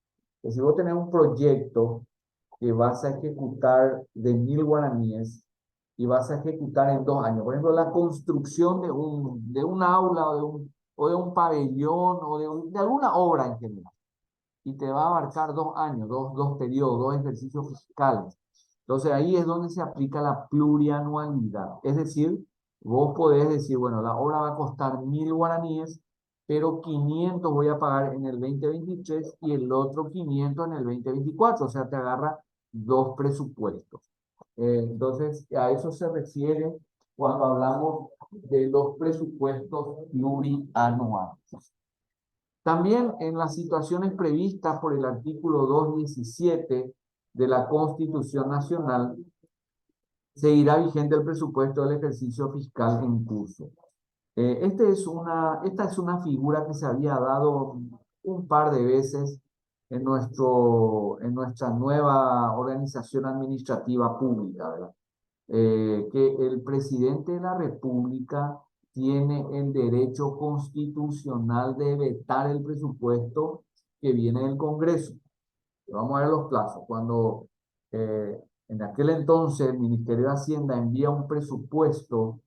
Que si vos tenés un proyecto que vas a ejecutar de 1.000 guaraníes y vas a ejecutar en 2 años. Por ejemplo, la construcción de un aula o de un pabellón o de alguna obra en general. Y te va a abarcar 2 años, dos periodos, dos ejercicios fiscales. Entonces ahí es donde se aplica la plurianualidad. Es decir, vos podés decir, bueno, la obra va a costar 1.000 guaraníes, pero 500 voy a pagar en el 2023 y el otro 500 en el 2024. O sea, te agarra dos presupuestos. Entonces, a eso se refiere cuando hablamos de los presupuestos plurianuales. También en las situaciones previstas por el artículo 217 de la Constitución Nacional, seguirá vigente el presupuesto del ejercicio fiscal en curso. Esta es una figura que se había dado un par de veces en nuestra nueva organización administrativa pública, ¿verdad? Que el presidente de la República tiene el derecho constitucional de vetar el presupuesto que viene del Congreso. Vamos a ver los plazos. Cuando en aquel entonces el Ministerio de Hacienda envía un presupuesto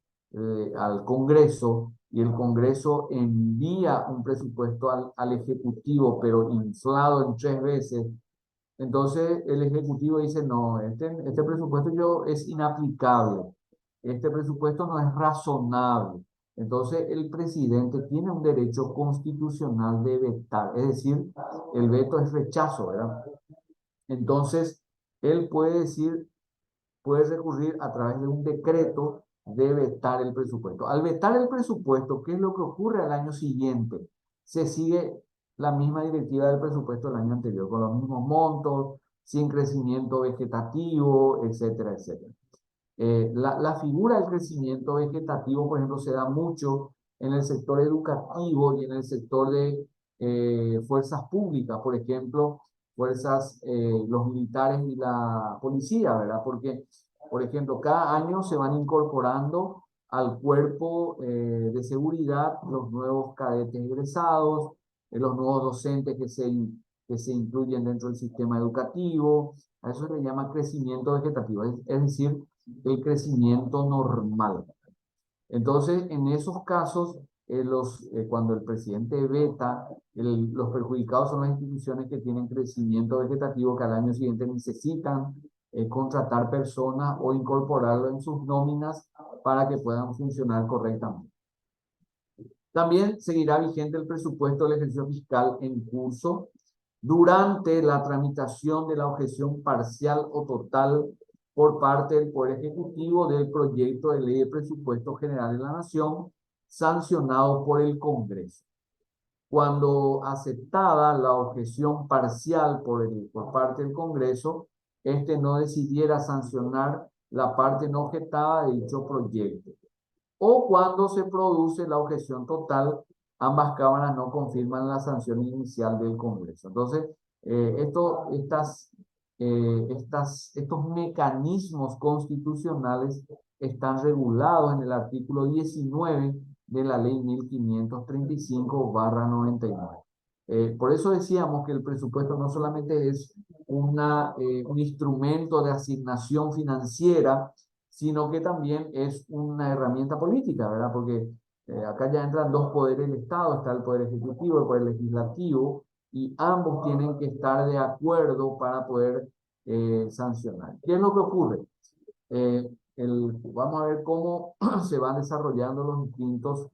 al Congreso y el Congreso envía un presupuesto al Ejecutivo, pero inflado en 3 veces, entonces el Ejecutivo dice, no, este presupuesto es inaplicable, este presupuesto no es razonable. Entonces el presidente tiene un derecho constitucional de vetar, es decir, el veto es rechazo, ¿verdad? Entonces, él puede recurrir a través de un decreto de vetar el presupuesto. Al vetar el presupuesto, ¿qué es lo que ocurre al año siguiente? Se sigue la misma directiva del presupuesto del año anterior, con los mismos montos, sin crecimiento vegetativo, etcétera, etcétera. La figura del crecimiento vegetativo, por ejemplo, se da mucho en el sector educativo y en el sector de fuerzas públicas, por ejemplo, los militares y la policía, ¿verdad? Porque, por ejemplo, cada año se van incorporando al cuerpo de seguridad los nuevos cadetes egresados, los nuevos docentes que se incluyen dentro del sistema educativo. A eso se le llama crecimiento vegetativo, es decir, el crecimiento normal. Entonces, en esos casos, cuando el presidente veta, los perjudicados son las instituciones que tienen crecimiento vegetativo, que al año siguiente necesitan contratar personas o incorporarlo en sus nóminas para que puedan funcionar correctamente. También seguirá vigente el presupuesto del ejercicio fiscal en curso durante la tramitación de la objeción parcial o total por parte del Poder Ejecutivo del proyecto de ley de presupuesto general de la Nación sancionado por el Congreso. Cuando aceptada la objeción parcial por parte del Congreso, este no decidiera sancionar la parte no objetada de dicho proyecto. O cuando se produce la objeción total, ambas cámaras no confirman la sanción inicial del Congreso. Entonces, estos mecanismos constitucionales están regulados en el artículo 19 de la ley 1535/99. Por eso decíamos que el presupuesto no solamente es un instrumento de asignación financiera, sino que también es una herramienta política, ¿verdad? Porque acá ya entran dos poderes del Estado, está el poder ejecutivo, el poder legislativo, y ambos tienen que estar de acuerdo para poder sancionar. ¿Qué es lo que ocurre? Vamos a ver cómo se van desarrollando los distintos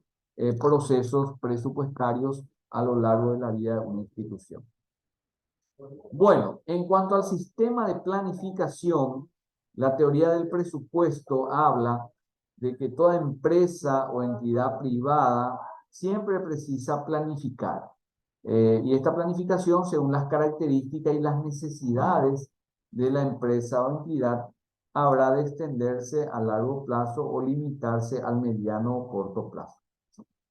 procesos presupuestarios a lo largo de la vida de una institución. Bueno, en cuanto al sistema de planificación, la teoría del presupuesto habla de que toda empresa o entidad privada siempre precisa planificar. Y esta planificación, según las características y las necesidades de la empresa o entidad, habrá de extenderse a largo plazo o limitarse al mediano o corto plazo.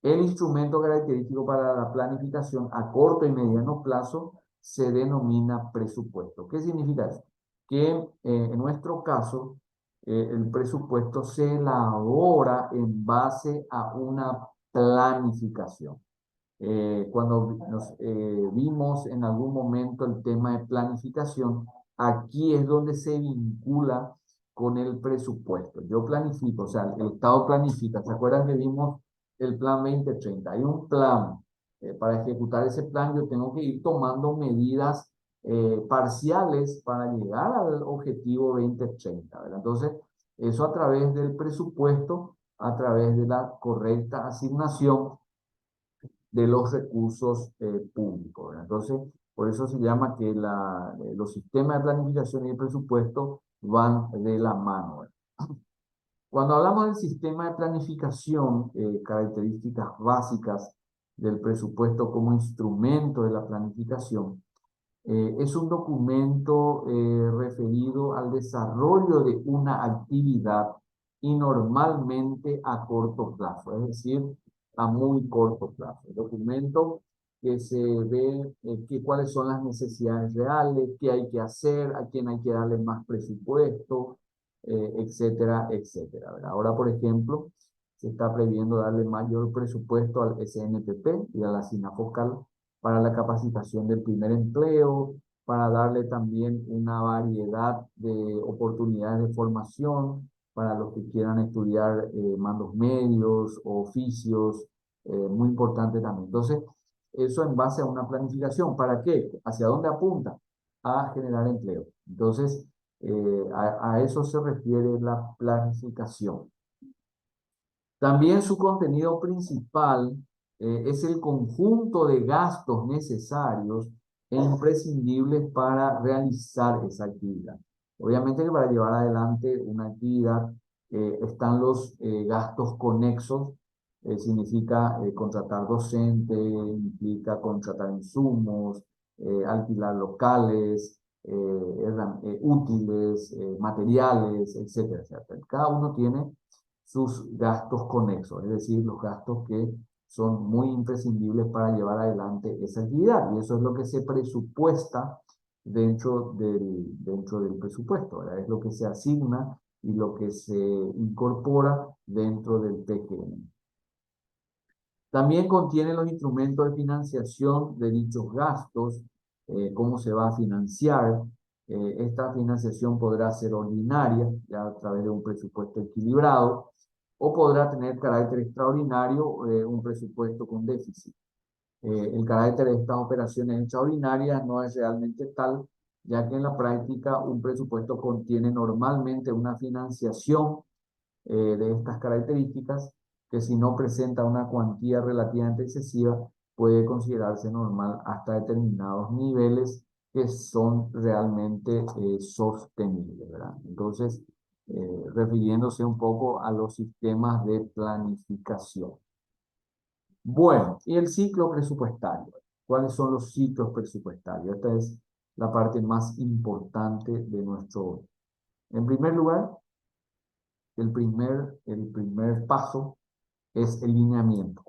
El instrumento característico para la planificación a corto y mediano plazo se denomina presupuesto. ¿Qué significa eso? Que en nuestro caso, el presupuesto se elabora en base a una planificación. Cuando vimos en algún momento el tema de planificación, aquí es donde se vincula con el presupuesto. Yo planifico, o sea, el Estado planifica. ¿Se acuerdan que vimos el plan 2030? Hay un plan. Para ejecutar ese plan yo tengo que ir tomando medidas parciales para llegar al objetivo 2030, ¿verdad? Entonces, eso a través del presupuesto, a través de la correcta asignación de los recursos públicos, ¿verdad? Entonces, por eso se llama que los sistemas de planificación y de presupuesto van de la mano, ¿verdad? Cuando hablamos del sistema de planificación, características básicas del presupuesto como instrumento de la planificación, es un documento referido al desarrollo de una actividad y normalmente a corto plazo, es decir, a muy corto plazo. El documento que se ve cuáles son las necesidades reales, qué hay que hacer, a quién hay que darle más presupuesto, etcétera, etcétera, ¿verdad? Ahora, por ejemplo, se está previendo darle mayor presupuesto al SNPP y a la SINAFOCAL para la capacitación del primer empleo, para darle también una variedad de oportunidades de formación para los que quieran estudiar mandos medios o oficios, muy importante también. Entonces, eso en base a una planificación. ¿Para qué? ¿Hacia dónde apunta? A generar empleo. Entonces, a eso se refiere la planificación. También su contenido principal es el conjunto de gastos necesarios e imprescindibles para realizar esa actividad. Obviamente que para llevar adelante una actividad están los gastos conexos, significa contratar docente, implica contratar insumos, alquilar locales, útiles, materiales, etcétera, etcétera. Cada uno tiene sus gastos conexos, es decir, los gastos que son muy imprescindibles para llevar adelante esa actividad. Y eso es lo que se presupuesta dentro del presupuesto, ¿verdad? Es lo que se asigna y lo que se incorpora dentro del PGM. También contiene los instrumentos de financiación de dichos gastos, cómo se va a financiar. Esta financiación podrá ser ordinaria, ya a través de un presupuesto equilibrado, o podrá tener carácter extraordinario, un presupuesto con déficit. El carácter de estas operaciones extraordinarias no es realmente tal, ya que en la práctica un presupuesto contiene normalmente una financiación de estas características que si no presenta una cuantía relativamente excesiva puede considerarse normal hasta determinados niveles que son realmente sostenibles, ¿verdad? Entonces, refiriéndose un poco a los sistemas de planificación. Bueno, y el ciclo presupuestario. ¿Cuáles son los ciclos presupuestarios? Esta es la parte más importante de nuestro. En primer lugar, el primer paso es el lineamiento.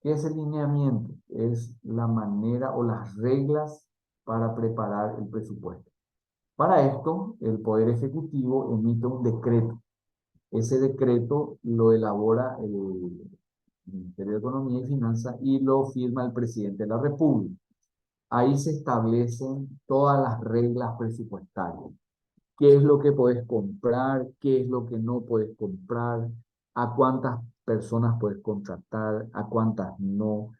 ¿Qué es el lineamiento? Es la manera o las reglas para preparar el presupuesto. Para esto, el Poder Ejecutivo emite un decreto. Ese decreto lo elabora el Ministerio de Economía y Finanzas y lo firma el presidente de la República. Ahí se establecen todas las reglas presupuestarias. ¿Qué es lo que puedes comprar? ¿Qué es lo que no puedes comprar? ¿A cuántas personas puedes contratar? ¿A cuántas no?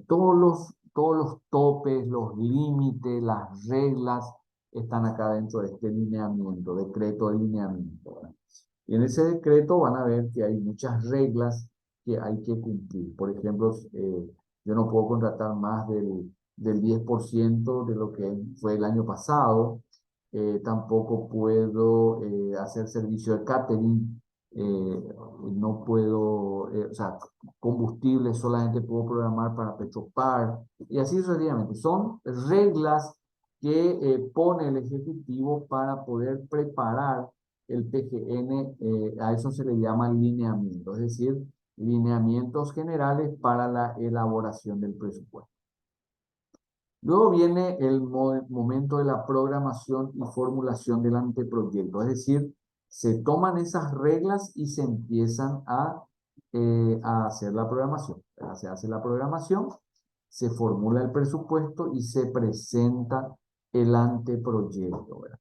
Todos los topes, los límites, las reglas están acá dentro de este lineamiento, decreto de lineamiento, ¿verdad? Y en ese decreto van a ver que hay muchas reglas que hay que cumplir. Por ejemplo, yo no puedo contratar más del 10% de lo que fue el año pasado. Tampoco puedo hacer servicio de catering. No puedo, o sea, combustible solamente puedo programar para Petropar y así sucesivamente. Son reglas que pone el Ejecutivo para poder preparar el PGN. A eso se le llama lineamiento, es decir, lineamientos generales para la elaboración del presupuesto. Luego viene el momento de la programación y formulación del anteproyecto, es decir, se toman esas reglas y se empiezan a hacer la programación. Se hace la programación, se formula el presupuesto y se presenta el anteproyecto, ¿verdad?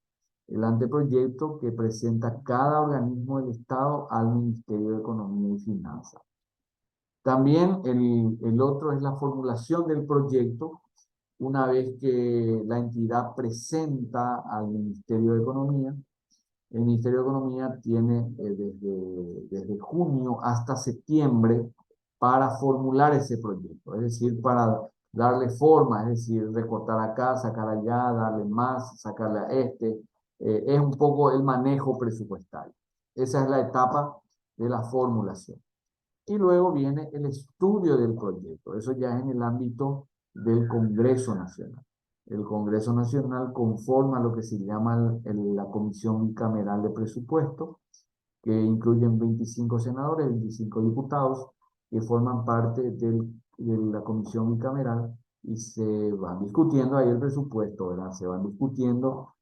El anteproyecto que presenta cada organismo del Estado al Ministerio de Economía y Finanzas. También el otro es la formulación del proyecto. Una vez que la entidad presenta al Ministerio de Economía, el Ministerio de Economía tiene desde junio hasta septiembre para formular ese proyecto, es decir, para darle forma, es decir, recortar acá, sacar allá, darle más, sacarle a este. Es un poco el manejo presupuestario. Esa es la etapa de la formulación. Y luego viene el estudio del proyecto. Eso ya es en el ámbito del Congreso Nacional. El Congreso Nacional conforma lo que se llama la Comisión Bicameral de Presupuesto, que incluyen 25 senadores, 25 diputados, que forman parte de la Comisión Bicameral y se van discutiendo ahí el presupuesto, ¿verdad? Se van discutiendo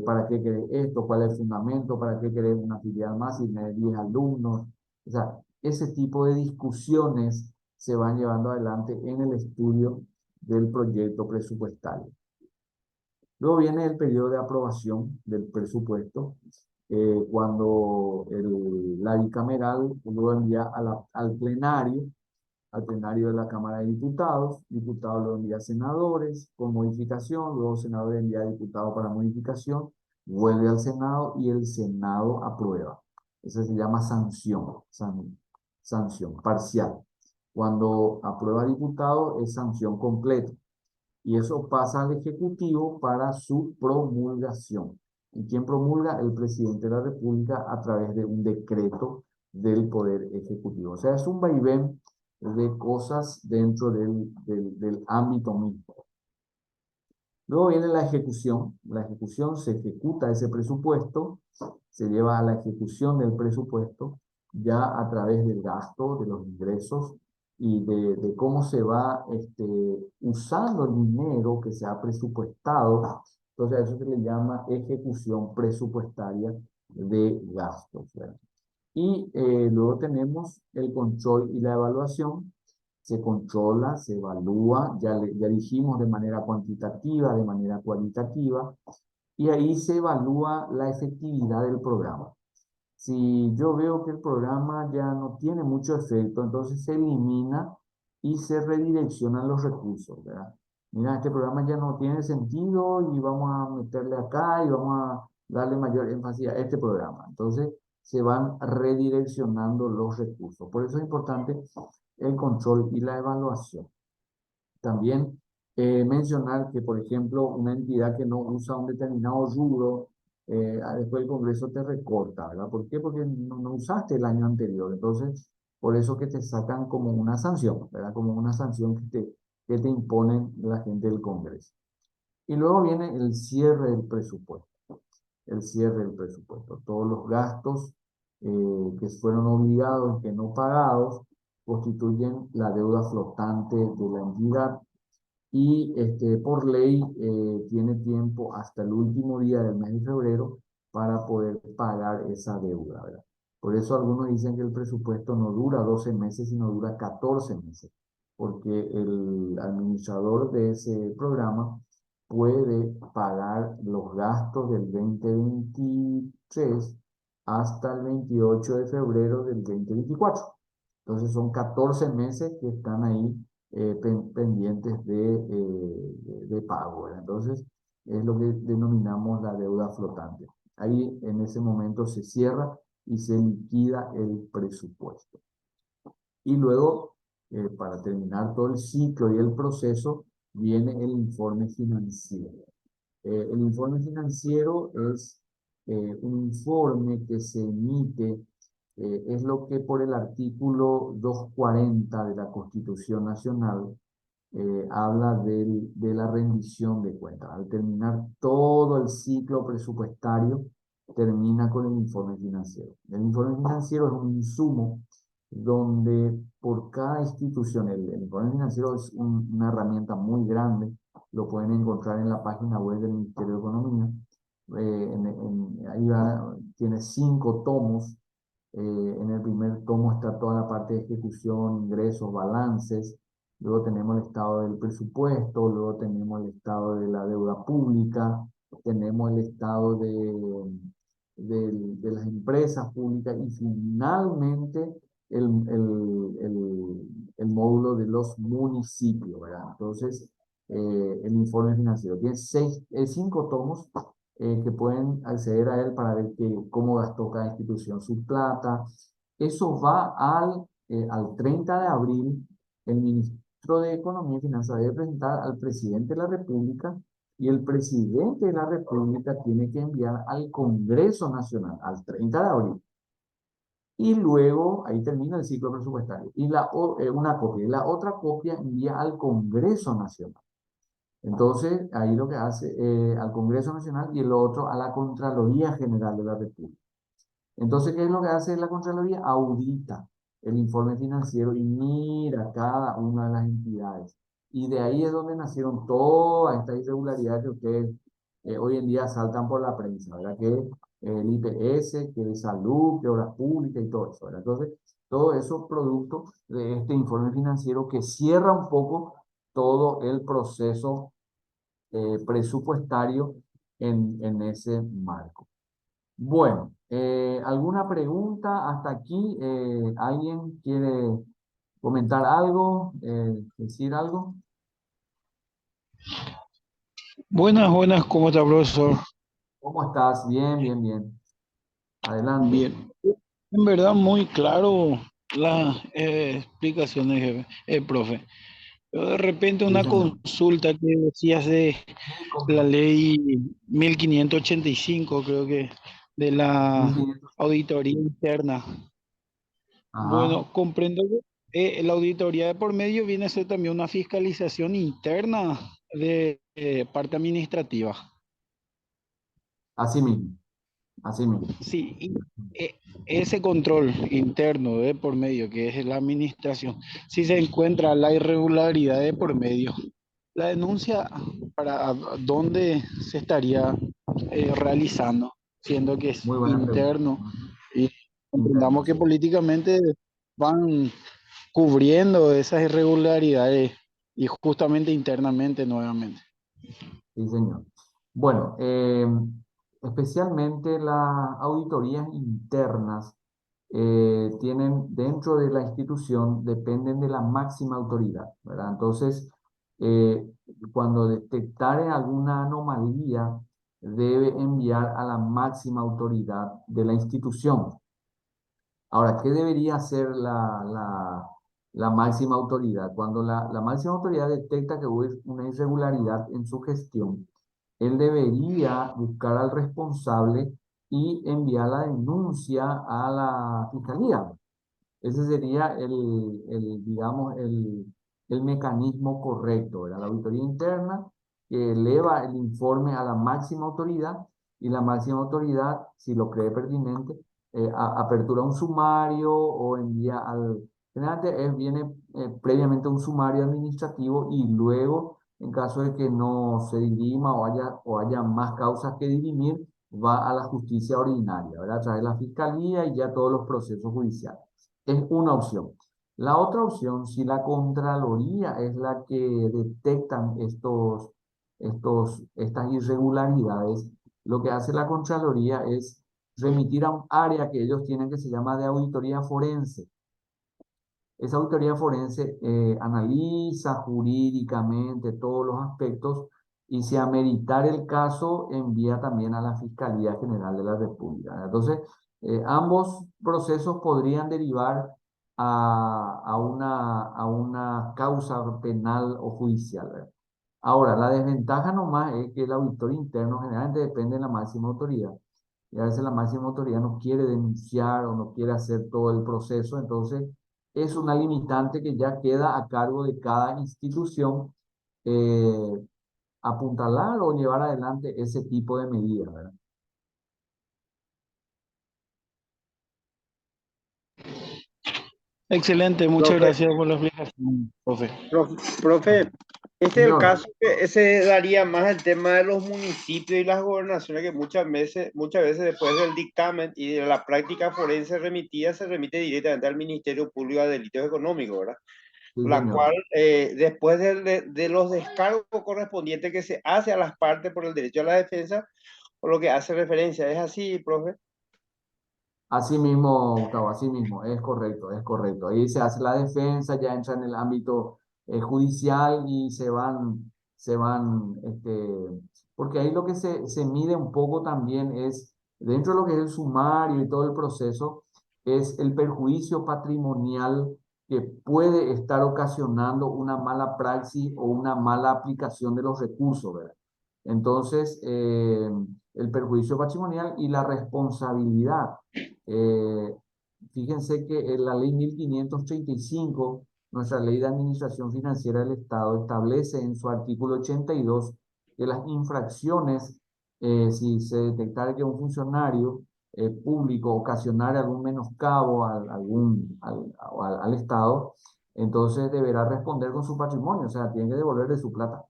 para qué querés esto, cuál es el fundamento, para qué querés una filial más, si tenés 10 alumnos. O sea, ese tipo de discusiones se van llevando adelante en el estudio del proyecto presupuestario. Luego viene el periodo de aprobación del presupuesto, cuando la bicameral lo envía al plenario de la Cámara de Diputados lo envía a senadores con modificación, luego senadores envía a diputados para modificación, vuelve al Senado y el Senado aprueba. Eso se llama sanción parcial. Cuando aprueba diputado es sanción completa y eso pasa al Ejecutivo para su promulgación. ¿Y quién promulga? El presidente de la República a través de un decreto del Poder Ejecutivo. O sea, es un vaivén de cosas dentro del ámbito mismo. Luego viene la ejecución. La ejecución, se ejecuta ese presupuesto, se lleva a la ejecución del presupuesto ya a través del gasto, de los ingresos y de cómo se va usando el dinero que se ha presupuestado. Entonces a eso se le llama ejecución presupuestaria de gastos, ¿verdad? Y luego tenemos el control y la evaluación, se controla, se evalúa, ya dijimos de manera cuantitativa, de manera cualitativa, y ahí se evalúa la efectividad del programa. Si yo veo que el programa ya no tiene mucho efecto, entonces se elimina y se redireccionan los recursos, ¿verdad? Mira, este programa ya no tiene sentido y vamos a meterle acá y vamos a darle mayor énfasis a este programa. Entonces se van redireccionando los recursos. Por eso es importante el control y la evaluación. También mencionar que, por ejemplo, una entidad que no usa un determinado rubro, después el Congreso te recorta, ¿verdad? ¿Por qué? Porque no usaste el año anterior. Entonces, por eso que te sacan como una sanción, ¿verdad? Como una sanción que te imponen la gente del Congreso. Y luego viene el cierre del presupuesto. El cierre del presupuesto. Todos los gastos que fueron obligados y que no pagados constituyen la deuda flotante de la entidad y por ley tiene tiempo hasta el último día del mes de febrero para poder pagar esa deuda, ¿verdad? Por eso algunos dicen que el presupuesto no dura 12 meses, sino dura 14 meses, porque el administrador de ese programa puede pagar los gastos del 2023 hasta el 28 de febrero del 2024. Entonces son 14 meses que están ahí pendientes de pago, ¿verdad? Entonces, es lo que denominamos la deuda flotante. Ahí en ese momento se cierra y se liquida el presupuesto. Y luego, para terminar todo el ciclo y el proceso, viene el informe financiero. El informe financiero es un informe que se emite, es lo que por el artículo 240 de la Constitución Nacional habla de la rendición de cuentas. Al terminar todo el ciclo presupuestario, termina con el informe financiero. El informe financiero es un insumo donde por cada institución, el informe financiero es una herramienta muy grande, lo pueden encontrar en la página web del Ministerio de Economía. Ahí tiene 5 tomos. En el primer tomo está toda la parte de ejecución, ingresos, balances. Luego tenemos el estado del presupuesto, luego tenemos el estado de la deuda pública, tenemos el estado de las empresas públicas y finalmente el, el módulo de los municipios, ¿verdad? Entonces, el informe financiero tiene 5 tomos que pueden acceder a él para ver cómo gastó cada institución su plata. Eso va al 30 de abril. El ministro de Economía y Finanzas debe presentar al presidente de la República y el presidente de la República tiene que enviar al Congreso Nacional al 30 de abril. Y luego, ahí termina el ciclo presupuestario. Y una copia. Y la otra copia envía al Congreso Nacional. Entonces, ahí lo que hace al Congreso Nacional y el otro a la Contraloría General de la República. Entonces, ¿qué es lo que hace la Contraloría? Audita el informe financiero y mira cada una de las entidades. Y de ahí es donde nacieron todas estas irregularidades que ustedes hoy en día saltan por la prensa, ¿verdad? Que el IPS, que de salud, que obras públicas y todo eso, ¿verdad? Entonces, todo eso producto de este informe financiero que cierra un poco todo el proceso presupuestario en ese marco. Bueno, ¿alguna pregunta hasta aquí? ¿Alguien quiere comentar algo, decir algo? Buenas, buenas, ¿cómo está, profesor? ¿Cómo estás? Bien, bien, bien. Adelante. Bien. En verdad, muy claro las explicaciones, jefe, profe. Pero de repente Sí, una señor. consulta que decías de Sí, cómo la no. ley 1585, creo que, de la 1500. auditoría interna. Ajá. Bueno, comprendo que la auditoría de por medio viene a ser también una fiscalización interna de parte administrativa. Así mismo, así mismo. Sí, y ese control interno de por medio, que es la administración, si se encuentra la irregularidad de por medio, la denuncia para dónde se estaría realizando, siendo que es Muy buena pregunta. interno Ujú. y Interno, entendamos que sí. políticamente van cubriendo esas irregularidades y justamente internamente nuevamente. Sí, señor. Bueno, especialmente las auditorías internas tienen dentro de la institución, dependen de la máxima autoridad, ¿verdad? Entonces, eh, cuando detectare alguna anomalía, debe enviar a la máxima autoridad de la institución. Ahora, ¿qué debería hacer la máxima autoridad? Cuando la máxima autoridad detecta que hubo una irregularidad en su gestión, él debería buscar al responsable y enviar la denuncia a la fiscalía. Ese sería digamos, el mecanismo correcto, ¿verdad? La auditoría interna que eleva el informe a la máxima autoridad y la máxima autoridad, si lo cree pertinente, apertura un sumario o envía al... Generalmente viene previamente un sumario administrativo y luego, en caso de que no se dirima o haya más causas que dirimir, va a la justicia ordinaria, ¿verdad? A través de la fiscalía y ya todos los procesos judiciales. Es una opción. La otra opción, si la Contraloría es la que detectan estas irregularidades, lo que hace la Contraloría es remitir a un área que ellos tienen que se llama de auditoría forense. Esa auditoría forense analiza jurídicamente todos los aspectos y si ameritar el caso envía también a la Fiscalía General de la República. Entonces, ambos procesos podrían derivar a una causa penal o judicial, ¿verdad? Ahora, la desventaja nomás es que el auditor interno generalmente depende de la máxima autoridad. Y a veces la máxima autoridad no quiere denunciar o no quiere hacer todo el proceso, entonces es una limitante que ya queda a cargo de cada institución eh, apuntalar o llevar adelante ese tipo de medidas, ¿verdad? Excelente, muchas Profe, gracias por la explicación, profe. profe, este es el Señor, caso que se daría más el tema de los municipios y las gobernaciones, que muchas veces después del dictamen y de la práctica forense remitida, se remite directamente al Ministerio Público de Delitos Económicos, ¿verdad? sí, La señor. cual, después de los descargos correspondientes que se hace a las partes por el derecho a la defensa, por lo que hace referencia, ¿es así, profe? Así mismo, Gustavo, así mismo, es correcto, es correcto. Ahí se hace la defensa, ya entra en el ámbito judicial y porque ahí lo que se mide un poco también es, dentro de lo que es el sumario y todo el proceso, es el perjuicio patrimonial que puede estar ocasionando una mala praxis o una mala aplicación de los recursos, ¿verdad? Entonces, el perjuicio patrimonial y la responsabilidad. Eh, Fíjense que en la ley 1535, nuestra ley de administración financiera del Estado, establece en su artículo 82 que las infracciones, si se detectara que un funcionario público ocasionara algún menoscabo al Estado, entonces deberá responder con su patrimonio, o sea, tiene que devolverle su plata.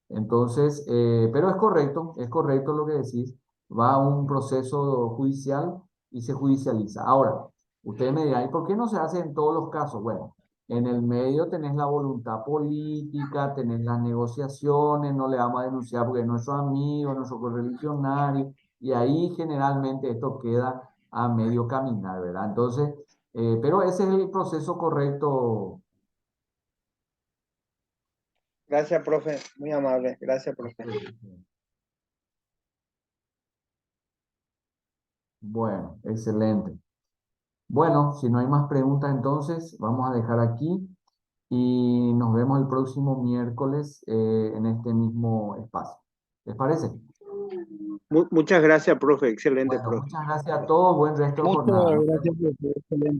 Entonces, pero es correcto lo que decís, va a un proceso judicial y se judicializa. Ahora, ustedes me dirán, ¿y por qué no se hace en todos los casos? Bueno, en el medio tenés la voluntad política, tenés las negociaciones, no le vamos a denunciar porque es nuestro amigo, nuestro correligionario, y ahí generalmente esto queda a medio caminar, ¿verdad? Entonces, pero ese es el proceso correcto. Gracias, profe, muy amable, gracias, profe. Bueno, excelente. Bueno, si no hay más preguntas, entonces vamos a dejar aquí y nos vemos el próximo miércoles en este mismo espacio. ¿Les parece? Muchas gracias, profe, excelente, Bueno, profe. muchas gracias a todos. Buen resto de Muchas jornada. Nos gracias, vemos. profe. Excelente.